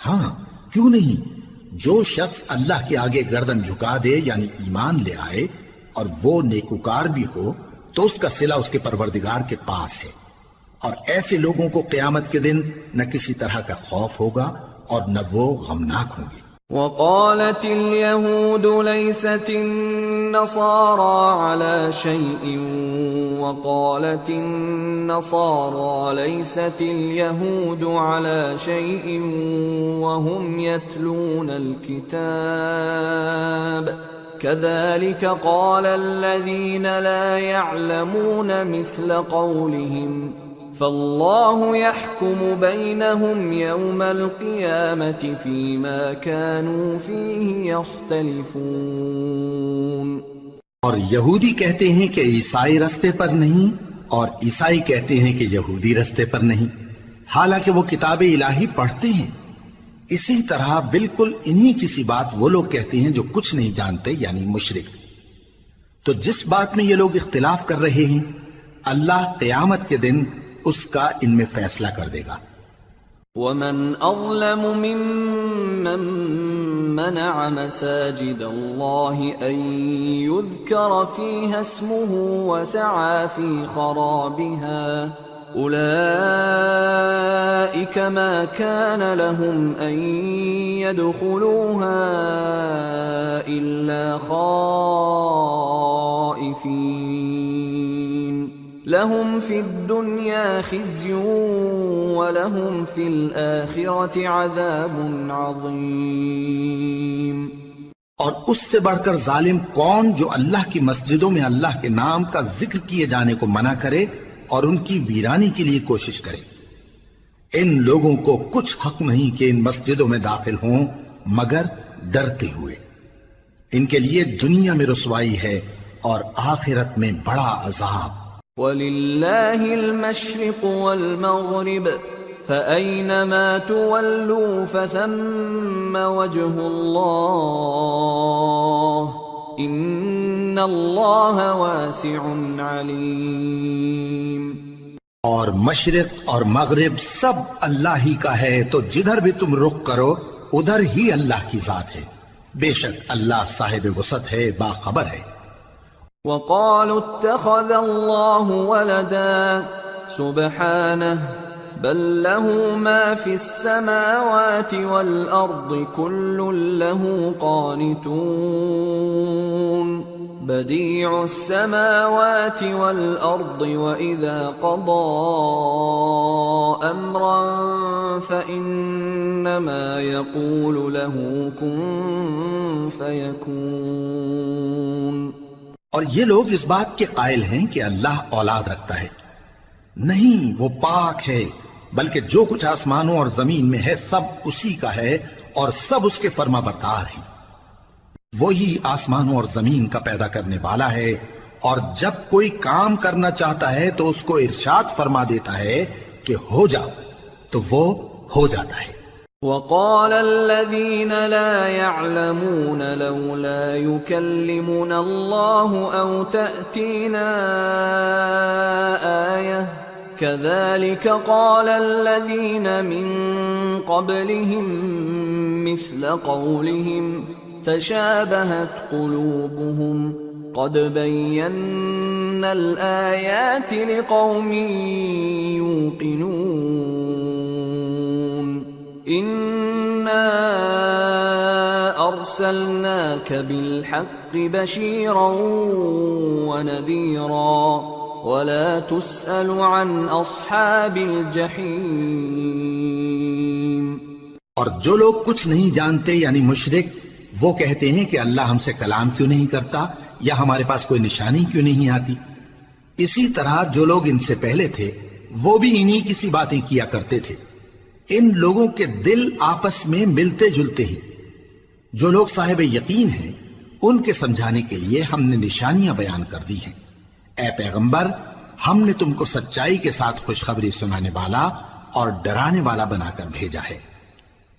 ہاں کیوں نہیں، جو شخص اللہ کے آگے گردن جھکا دے یعنی ایمان لے آئے اور وہ نیکوکار بھی ہو تو اس کا صلہ اس کے پروردگار کے پاس ہے، اور ایسے لوگوں کو قیامت کے دن نہ کسی طرح کا خوف ہوگا اور نہ وہ غمناک ہوں گے۔ وقالت اليهود ليست النصارى على شيء وقالت النصارى ليست اليهود على شيء وهم يتلون الكتاب كذلك قال الذين لا يعلمون مثل قولهم فالله يحكم بينهم يوم القيامة فيما كانوا فيه يختلفون۔ اور یہودی کہتے ہیں کہ عیسائی رستے پر نہیں، اور عیسائی کہتے ہیں کہ یہودی رستے پر نہیں، حالانکہ وہ کتاب الہی پڑھتے ہیں۔ اسی طرح بالکل انہی کسی بات وہ لوگ کہتے ہیں جو کچھ نہیں جانتے یعنی مشرک۔ تو جس بات میں یہ لوگ اختلاف کر رہے ہیں اللہ قیامت کے دن اس کا ان میں فیصلہ کر دے گا۔ وَمَنْ أَظْلَمُ مِمَّنْ مَنَعَ مَسَاجِدَ اللَّهِ أَنْ يُذْكَرَ فِيهَا اسْمُهُ وَسَعَى فِي خَرَابِهَا أُولَئِكَ مَا كَانَ لَهُمْ أَنْ يَدْخُلُوهَا إِلَّا خَائِفِينَ لهم في الدنيا خزي ولهم في الآخرة عذاب عظيم۔ اور اس سے بڑھ کر ظالم کون جو اللہ کی مسجدوں میں اللہ کے نام کا ذکر کیے جانے کو منع کرے اور ان کی ویرانی کے لیے کوشش کرے۔ ان لوگوں کو کچھ حق نہیں کہ ان مسجدوں میں داخل ہوں مگر ڈرتے ہوئے۔ ان کے لیے دنیا میں رسوائی ہے اور آخرت میں بڑا عذاب۔ وَلِلَّهِ الْمَشْرِقُ وَالْمَغْرِبُ فَأَيْنَمَا تُوَلُّوا فَثَمَّ وَجْهُ اللَّهِ إِنَّ اللَّهَ وَاسِعٌ عَلِيمٌ۔ اور مشرق اور مغرب سب اللہ ہی کا ہے، تو جدھر بھی تم رخ کرو ادھر ہی اللہ کی ذات ہے، بے شک اللہ صاحب وسعت ہے، باخبر ہے۔ وَقَالُوا اتَّخَذَ اللَّهُ وَلَدًا سُبْحَانَهُ بَل لَّهُ مَا فِي السَّمَاوَاتِ وَالْأَرْضِ كُلٌّ لَّهُ قَانِتُونَ بَدِيعُ السَّمَاوَاتِ وَالْأَرْضِ وَإِذَا قَضَى أَمْرًا فَإِنَّمَا يَقُولُ لَهُ كُن فَيَكُونُ۔ اور یہ لوگ اس بات کے قائل ہیں کہ اللہ اولاد رکھتا ہے، نہیں، وہ پاک ہے، بلکہ جو کچھ آسمانوں اور زمین میں ہے سب اسی کا ہے اور سب اس کے فرما بردار ہیں۔ وہی آسمانوں اور زمین کا پیدا کرنے والا ہے، اور جب کوئی کام کرنا چاہتا ہے تو اس کو ارشاد فرما دیتا ہے کہ ہو جاؤ، تو وہ ہو جاتا ہے۔ وَقَالَ الَّذِينَ لَا يَعْلَمُونَ لَوْلَا يُكَلِّمُنَا اللَّهُ أَوْ تَأْتِينَا آيَةٌ كَذَلِكَ قَالَ الَّذِينَ مِن قَبْلِهِم مِّثْلَ قَوْلِهِمْ تَشَابَهَتْ قُلُوبُهُمْ قَدْ بَيَّنَّا الْآيَاتِ لِقَوْمٍ يُوقِنُونَ إِنَّا أَرْسَلْنَاكَ بِالْحَقِّ بَشِيرًا وَنَذِيرًا وَلَا تُسْأَلُ عَنْ أَصْحَابِ الْجَحِيمِ۔ اور جو لوگ کچھ نہیں جانتے یعنی مشرک، وہ کہتے ہیں کہ اللہ ہم سے کلام کیوں نہیں کرتا یا ہمارے پاس کوئی نشانی کیوں نہیں آتی۔ اسی طرح جو لوگ ان سے پہلے تھے وہ بھی انہی کسی باتیں کیا کرتے تھے۔ ان لوگوں کے دل آپس میں ملتے جلتے ہیں۔ جو لوگ صاحب یقین ہیں ان کے سمجھانے کے لیے ہم نے نشانیاں بیان کر دی ہیں۔ اے پیغمبر، ہم نے تم کو سچائی کے ساتھ خوشخبری سنانے والا اور ڈرانے والا بنا کر بھیجا ہے۔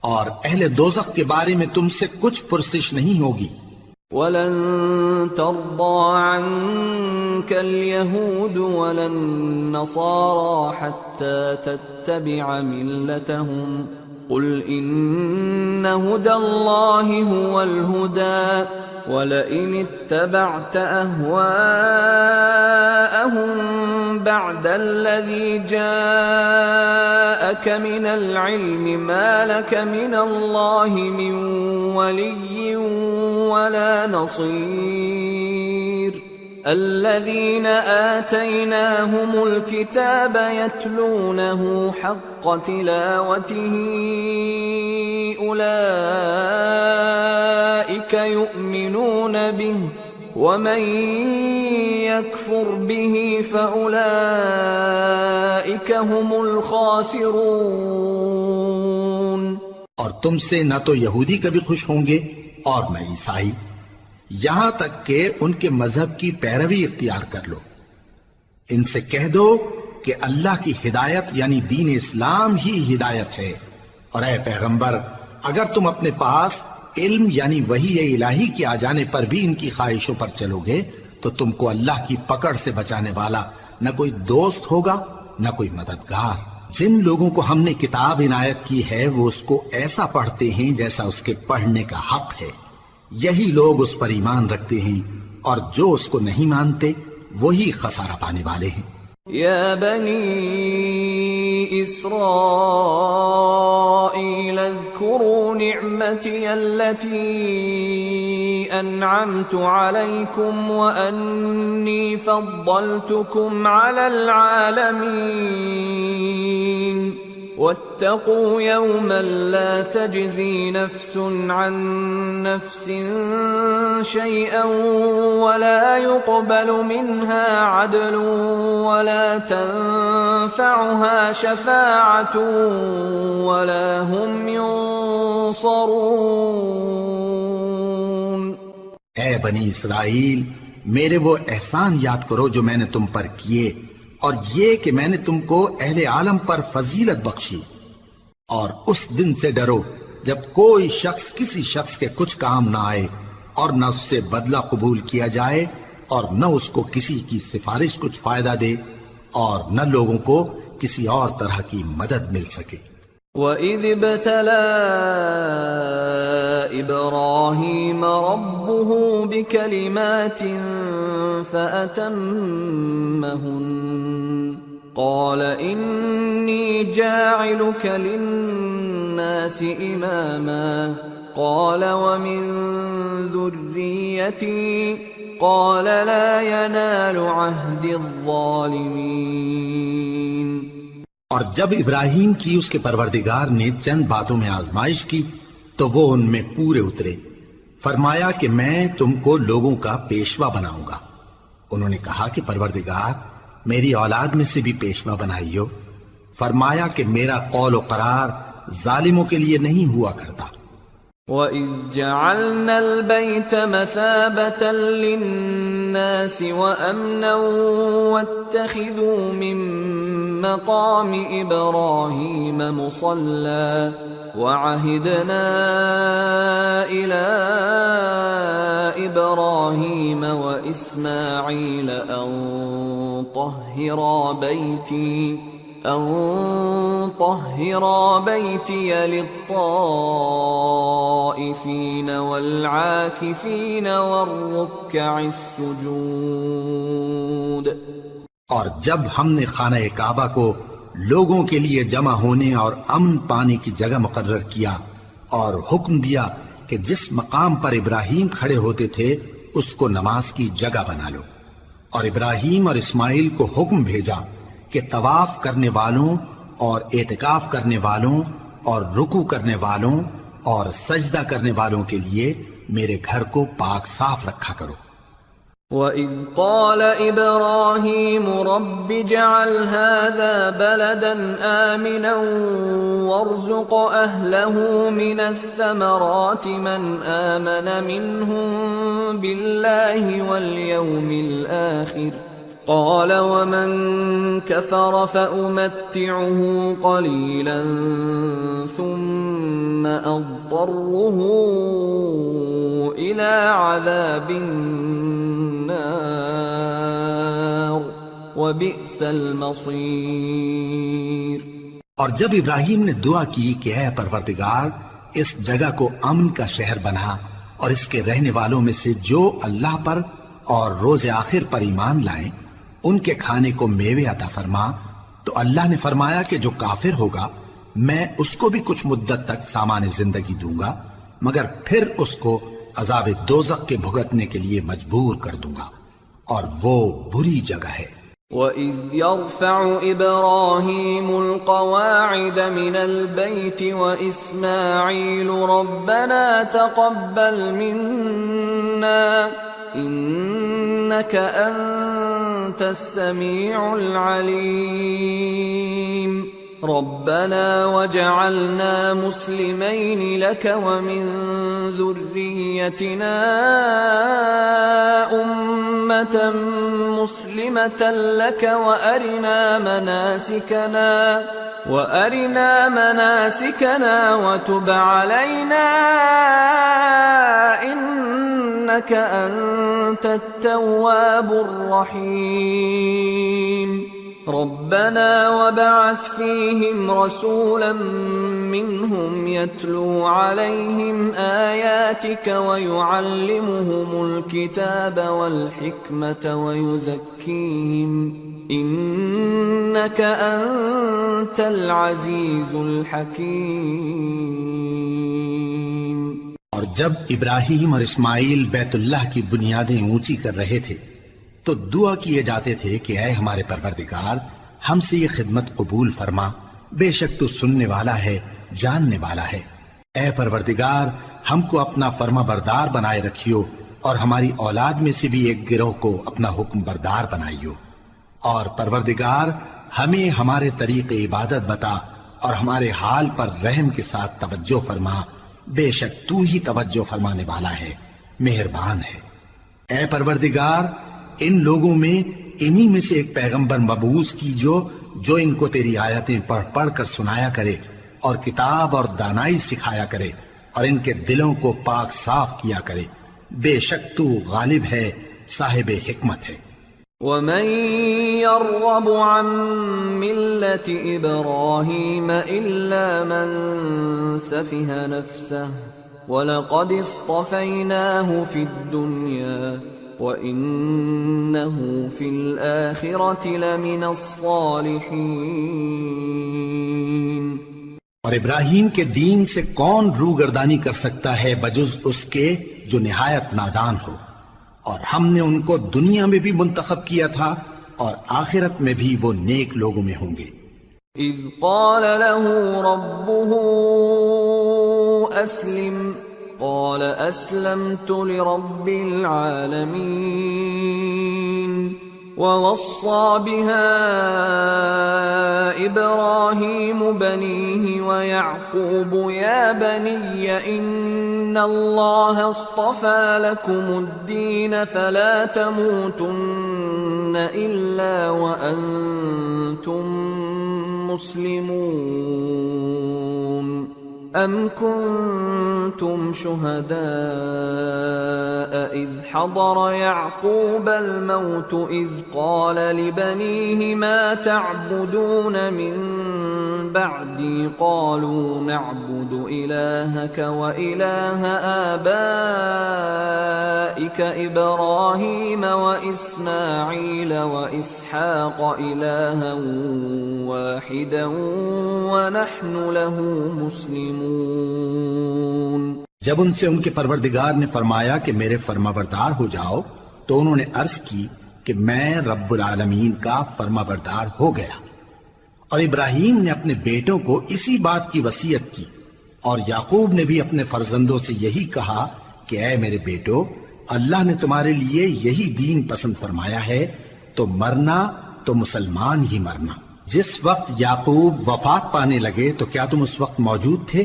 اور اہل دوزخ کے بارے میں تم سے کچھ پرسش نہیں ہوگی. وَلَن تَرْضَىٰ عَنكَ الْيَهُودُ وَلَا النَّصَارَىٰ حَتَّىٰ تَتَّبِعَ مِلَّتَهُمْ قُلْ إِنَّ هُدَى اللَّهِ هُوَ الْهُدَىٰ وَلَئِنِ اتَّبَعْتَ أَهْوَاءَهُم بَعْدَ الَّذِي جَاءَكَ مِنَ الْعِلْمِ مَا لَكَ مِنَ اللَّهِ مِن وَلِيٍّ وَلَا نَصِيرٍ. الَّذِينَ آتَيْنَاهُمُ الْكِتَابَ يَتْلُونَهُ حَقَّ تِلَاوَتِهِ أُولَٰئِكَ يُؤْمِنُونَ بِهِ وَمَن يَكْفُرْ بِهِ فَأُولَٰئِكَ هُمُ الْخَاسِرُونَ. اور تم سے نہ تو یہودی کبھی خوش ہوں گے اور نہ عیسائی، یہاں تک کہ ان کے مذہب کی پیروی اختیار کر لو. ان سے کہہ دو کہ اللہ کی ہدایت یعنی دین اسلام ہی ہدایت ہے، اور اے پیغمبر اگر تم اپنے پاس علم یعنی وحی الہی کے آ جانے پر بھی ان کی خواہشوں پر چلو گے تو تم کو اللہ کی پکڑ سے بچانے والا نہ کوئی دوست ہوگا نہ کوئی مددگار. جن لوگوں کو ہم نے کتاب عنایت کی ہے وہ اس کو ایسا پڑھتے ہیں جیسا اس کے پڑھنے کا حق ہے، یہی لوگ اس پر ایمان رکھتے ہیں، اور جو اس کو نہیں مانتے وہی خسارہ پانے والے ہیں. يا بني إسرائيل اذكروا نعمتي التي أنعمت عليكم وأني فضلتكم على العالمين واتقوا يوما لا تجزي نفس عن نفس شيئا ولا يقبل منها عدل ولا تنفعها شفاعة ولا هم ينصرون. اے بنی اسرائیل، میرے وہ احسان یاد کرو جو میں نے تم پر کیے، اور یہ کہ میں نے تم کو اہل عالم پر فضیلت بخشی. اور اس دن سے ڈرو جب کوئی شخص کسی شخص کے کچھ کام نہ آئے، اور نہ اس سے بدلہ قبول کیا جائے، اور نہ اس کو کسی کی سفارش کچھ فائدہ دے، اور نہ لوگوں کو کسی اور طرح کی مدد مل سکے. وَإِذِ ابْتَلَىٰ إِبْرَاهِيمَ رَبُّهُ بِكَلِمَاتٍ فَأَتَمَّهُنَّ قَالَ إِنِّي جَاعِلُكَ لِلنَّاسِ إِمَامًا قَالَ وَمِن ذُرِّيَّتِي قَالَ لَا يَنَالُ عَهْدِ الظَّالِمِينَ. اور جب ابراہیم کی اس کے پروردگار نے چند باتوں میں آزمائش کی تو وہ ان میں پورے اترے. فرمایا کہ میں تم کو لوگوں کا پیشوا بناؤں گا. انہوں نے کہا کہ پروردگار میری اولاد میں سے بھی پیشوا بنائیو. فرمایا کہ میرا قول و قرار ظالموں کے لیے نہیں ہوا کرتا. وَإِذْ جَعَلْنَا الْبَيْتَ مَثَابَةً لِلنَّاسِ وَأَمْنًا وَاتَّخِذُوا مِن مَّقَامِ إِبْرَاهِيمَ مُصَلًّى وَعَهِدْنَا إِلَىٰ إِبْرَاهِيمَ وَإِسْمَاعِيلَ أَن طَهِّرَا بَيْتِيَ لِلطَّائِفِينَ وَالْعَاكِفِينَ وَالرُّكَّعِ السُّجُودِ. اور جب ہم نے خانہ کعبہ کو لوگوں کے لیے جمع ہونے اور امن پانے کی جگہ مقرر کیا، اور حکم دیا کہ جس مقام پر ابراہیم کھڑے ہوتے تھے اس کو نماز کی جگہ بنا لو. اور ابراہیم اور اسماعیل کو حکم بھیجا کہ طواف کرنے والوں اور اعتکاف کرنے والوں اور رکوع کرنے والوں اور سجدہ کرنے والوں کے لیے میرے گھر کو پاک صاف رکھا کرو. وَإِذْ قَالَ إِبْرَاهِيمُ رَبِّ اجْعَلْ هَٰذَا بَلَدًا آمِنًا وَارْزُقْ أَهْلَهُ مِنَ الثَّمَرَاتِ مَنْ آمَنَ مِنْهُم بِاللَّهِ وَالْيَوْمِ الْآخِرِ قال ومن كفر فأمتعه قليلا ثم أضطره إلى عذاب النار وبئس المصير۔ اور جب ابراہیم نے دعا کی کہ اے پروردگار اس جگہ کو امن کا شہر بنا اور اس کے رہنے والوں میں سے جو اللہ پر اور روز آخر پر ایمان لائیں ان کے کھانے کو میوے عطا فرما، تو اللہ نے فرمایا کہ جو کافر ہوگا میں اس کو بھی کچھ مدت تک سامان زندگی دوں گا، مگر پھر اس کو عذاب دوزخ کے بھگتنے کے لیے مجبور کر دوں گا، اور وہ بری جگہ ہے۔ وَإِذْ يَرْفَعُ إِبْرَاهِيمُ الْقَوَاعِدَ مِنَ الْبَيْتِ وَإِسْمَاعِيلُ رَبَّنَا تَقَبَّلْ مِنَّا إِنَّكَ أَنْتَ السَّمِيعُ الْعَلِيمُ رَبَّنَا وَاجْعَلْنَا مُسْلِمَيْنِ لَكَ وَمِنْ ذُرِّيَّتِنَا أُمَّةً مُسْلِمَةً لَكَ وَأَرِنَا مَنَاسِكَنَا وَتُبْ عَلَيْنَا إِنَّكَ أَنْتَ التَّوَّابُ الرَّحِيمُ رَبَّنَا وَابْعَثْ فِيهِمْ رَسُولًا مِّنْهُمْ يَتْلُو عَلَيْهِمْ آيَاتِكَ وَيُعَلِّمُهُمُ الْكِتَابَ وَالْحِكْمَةَ وَيُزَكِّيهِمْ إِنَّكَ أَنْتَ الْعَزِيزُ الْحَكِيمُ۔ اور جب ابراہیم اور اسماعیل بیت اللہ کی بنیادیں اونچی کر رہے تھے تو دعا کیے جاتے تھے کہ اے ہمارے پروردگار ہم سے یہ خدمت قبول فرما، بے شک تو سننے والا ہے، جاننے والا ہے۔ اے پروردگار ہم کو اپنا فرما بردار بنائے رکھیو، اور ہماری اولاد میں سے بھی ایک گروہ کو اپنا حکم بردار بنائیو، اور پروردگار ہمیں ہمارے طریق عبادت بتا اور ہمارے حال پر رحم کے ساتھ توجہ فرما، بے شک تو ہی توجہ فرمانے والا ہے، مہربان ہے۔ اے پروردگار ان لوگوں میں انہی میں سے ایک پیغمبر مبعوث کی جو ان کو تیری آیتیں پڑھ پڑھ کر سنایا کرے اور کتاب اور دانائی سکھایا کرے اور ان کے دلوں کو پاک صاف کیا کرے، بے شک تو غالب ہے، صاحب حکمت ہے۔ وَمَن يَرْغَبُ عَن مِّلَّةِ إِبْرَاهِيمَ إِلَّا مَن سَفِهَ نَفْسَهُ وَلَقَدِ اصْطَفَيْنَاهُ فِي الدُّنْيَا وَإِنَّهُ فِي الْآخِرَةِ لَمِنَ الصَّالِحِينَ۔ اور ابراہیم کے دین سے کون روگردانی کر سکتا ہے بجز اس کے جو نہایت نادان ہو، اور ہم نے ان کو دنیا میں بھی منتخب کیا تھا اور آخرت میں بھی وہ نیک لوگوں میں ہوں گے۔ اذ قال له ربه اسلم قال اسلمت لرب العالمين ووصى بها ابراهيم بنيه ويعقوب يا بني ان الله اصطفى لكم الدين فلا تموتن الا وانتم مسلمون ام كنتم شهداء اذ حضر يعقوب الموت اذ قال لبنيه ما تعبدون من بعدي قالوا نعبد الهك واله آبائك ابراهيم واسماعيل واسحاق الها واحدا ونحن له مسلمون۔ جب ان سے ان کے پروردگار نے فرمایا کہ میرے فرمانبردار ہو جاؤ تو انہوں نے عرض کی کہ میں رب العالمین کا فرمانبردار ہو گیا، اور ابراہیم نے اپنے بیٹوں کو اسی بات کی وصیت کی، اور یعقوب نے بھی اپنے فرزندوں سے یہی کہا کہ اے میرے بیٹو، اللہ نے تمہارے لیے یہی دین پسند فرمایا ہے، تو مرنا تو مسلمان ہی مرنا۔ جس وقت یعقوب وفات پانے لگے تو کیا تم اس وقت موجود تھے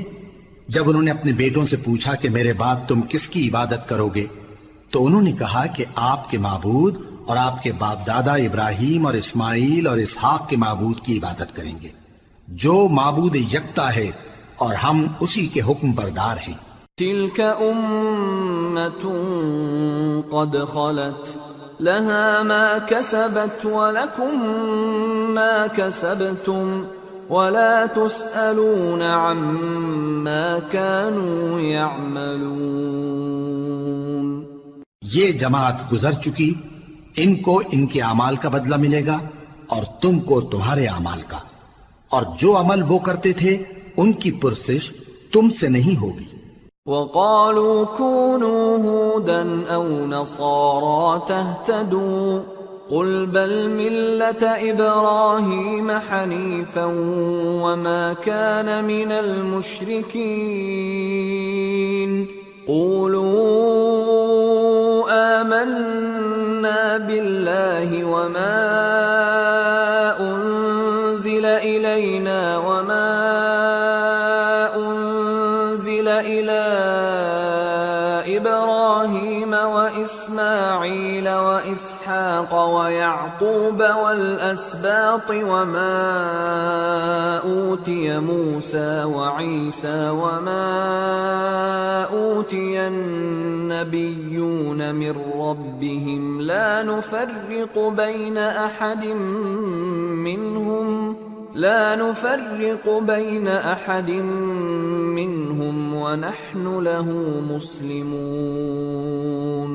جب انہوں نے اپنے بیٹوں سے پوچھا کہ میرے بعد تم کس کی عبادت کرو گے؟ تو انہوں نے کہا کہ آپ کے معبود اور آپ کے باپ دادا ابراہیم اور اسماعیل اور اسحاق کے معبود کی عبادت کریں گے جو معبود یکتا ہے اور ہم اسی کے حکم بردار ہیں۔ تلك أمة قد خلت لها ما كسبت ولكم ما كسبتم ولا تسألون عما كانوا يعملون۔ یہ جماعت گزر چکی، ان کو ان کے اعمال کا بدلہ ملے گا اور تم کو تمہارے اعمال کا، اور جو عمل وہ کرتے تھے ان کی پرسش تم سے نہیں ہوگی۔ وقالوا كونوا هودا أو نصارى تهتدوا قل بل ملة إبراهيم حنيفا وما كان من المشركين قولوا آمنا بالله وما أنزل إلينا وما أنزل إلى إبراهيم وإسماعيل وإسحاق ويعقوب والأسباط وما أوتي موسى وعيسى وما أوتي النبيون من ربهم لا نفرق بين أحد منهم ونحن له مسلمون۔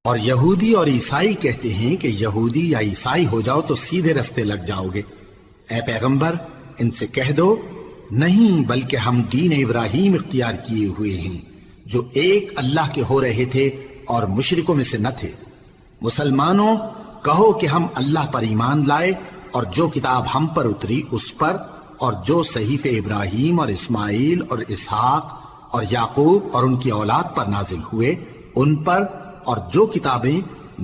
اور یہودی اور عیسائی کہتے ہیں کہ یہودی یا عیسائی ہو جاؤ تو سیدھے رستے لگ جاؤ گے۔ اے پیغمبر ان سے کہہ دو نہیں، بلکہ ہم دین ابراہیم اختیار کیے ہوئے ہیں جو ایک اللہ کے ہو رہے تھے اور مشرکوں میں سے نہ تھے۔ مسلمانوں کہو کہ ہم اللہ پر ایمان لائے اور جو کتاب ہم پر اتری اس پر، اور جو صحیفے ابراہیم اور اسماعیل اور اسحاق اور یعقوب اور ان کی اولاد پر نازل ہوئے ان پر، اور جو کتابیں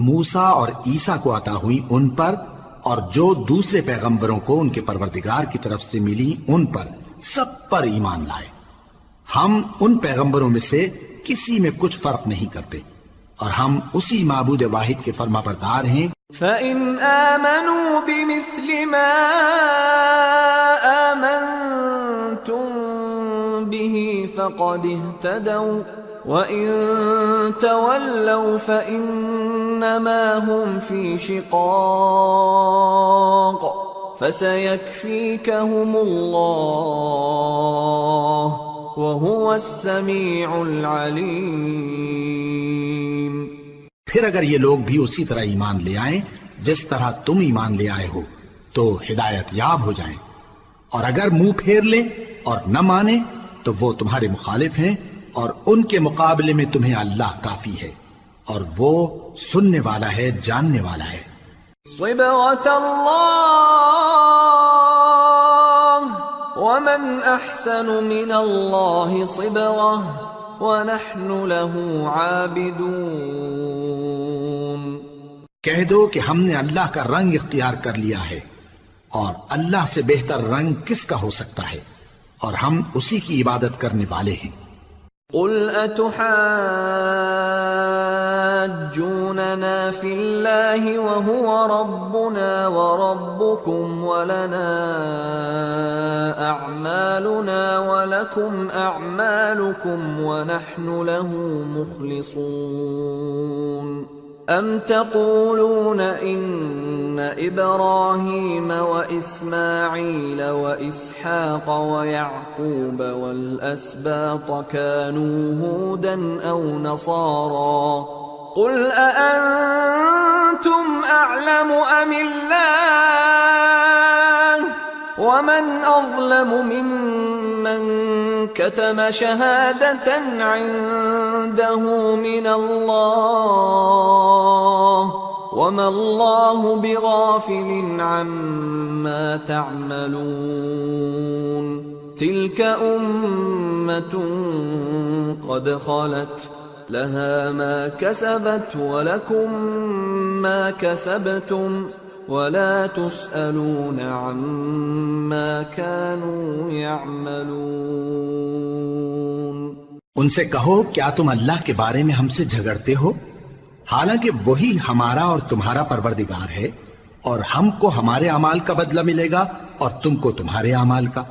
موسیٰ اور عیسیٰ کو عطا ہوئیں ان پر، اور جو دوسرے پیغمبروں کو ان کے پروردگار کی طرف سے ملی ان پر، سب پر ایمان لائے۔ ہم ان پیغمبروں میں سے کسی میں کچھ فرق نہیں کرتے، اور ہم اسی معبود واحد کے فرما بردار ہیں۔ فَإِنْ آمَنُوا بِمِثْلِ مَا آمَنْتُمْ بِهِ فَقَدِ اهْتَدَوْا وَإِنْ تَوَلَّوْا فَإِنَّمَا هُمْ فِي شِقَاقٍ فَسَيَكْفِيكَهُمُ اللَّهُ وَهُوَ السَّمِيعُ الْعَلِيمُ۔ پھر اگر یہ لوگ بھی اسی طرح ایمان لے آئیں جس طرح تم ایمان لے آئے ہو تو ہدایت یاب ہو جائیں، اور اگر منہ پھیر لیں اور نہ مانیں تو وہ تمہارے مخالف ہیں، اور ان کے مقابلے میں تمہیں اللہ کافی ہے، اور وہ سننے والا ہے، جاننے والا ہے۔ صبغة الله ومن أحسن من الله صبغة وَنَحْنُ لَهُ عَابِدُونَ۔ کہہ دو کہ ہم نے اللہ کا رنگ اختیار کر لیا ہے، اور اللہ سے بہتر رنگ کس کا ہو سکتا ہے، اور ہم اسی کی عبادت کرنے والے ہیں۔ قُلْ أَتُحَاجُّونَنَا فِي اللَّهِ وَهُوَ رَبُّنَا وَرَبُّكُمْ وَلَنَا أَعْمَالُنَا وَلَكُمْ أَعْمَالُكُمْ وَنَحْنُ لَهُ مُخْلِصُونَ أَمْ تَقُولُونَ إِنَّ إِبْرَاهِيمَ وَإِسْمَاعِيلَ وَإِسْحَاقَ وَيَعْقُوبَ وَالْأَسْبَاطَ كَانُوا هُودًا أَوْ نَصَارَى قُلْ أَأَنْتُمْ أَعْلَمُ أَمِ اللَّهُ وَمَنْ أَظْلَمُ مِمَّنْ كَتَمَ شَهَادَةً عِنْدَهُ مِنَ اللَّهِ وَمَا اللَّهُ بِغَافِلٍ عَمَّا تَعْمَلُونَ تِلْكَ أُمَّةٌ قَدْ خَلَتْ لَهَا مَا كَسَبَتْ وَلَكُمْ مَا كَسَبْتُمْ وَلَا تُسْأَلُونَ عَمَّا كَانُوا يَعْمَلُونَ۔ ان سے کہو کیا تم اللہ کے بارے میں ہم سے جھگڑتے ہو؟ حالانکہ وہی ہمارا اور تمہارا پروردگار ہے، اور ہم کو ہمارے اعمال کا بدلہ ملے گا اور تم کو تمہارے اعمال کا،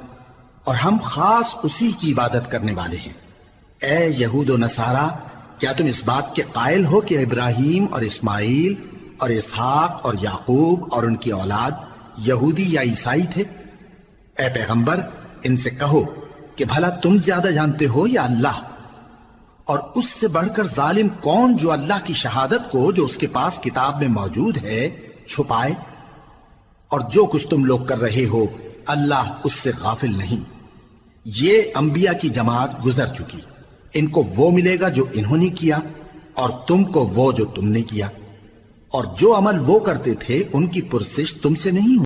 اور ہم خاص اسی کی عبادت کرنے والے ہیں۔ اے یہود و نصارا، کیا تم اس بات کے قائل ہو کہ ابراہیم اور اسماعیل اور اسحاق اور یعقوب اور ان کی اولاد یہودی یا عیسائی تھے؟ اے پیغمبر، ان سے کہو کہ بھلا تم زیادہ جانتے ہو یا اللہ؟ اور اس سے بڑھ کر ظالم کون جو اللہ کی شہادت کو جو اس کے پاس کتاب میں موجود ہے چھپائے؟ اور جو کچھ تم لوگ کر رہے ہو اللہ اس سے غافل نہیں۔ یہ انبیاء کی جماعت گزر چکی، ان کو وہ ملے گا جو انہوں نے کیا، اور تم کو وہ جو تم نے کیا، اور جو عمل وہ کرتے تھے ان کی پرسش تم سے نہیں ہوئی۔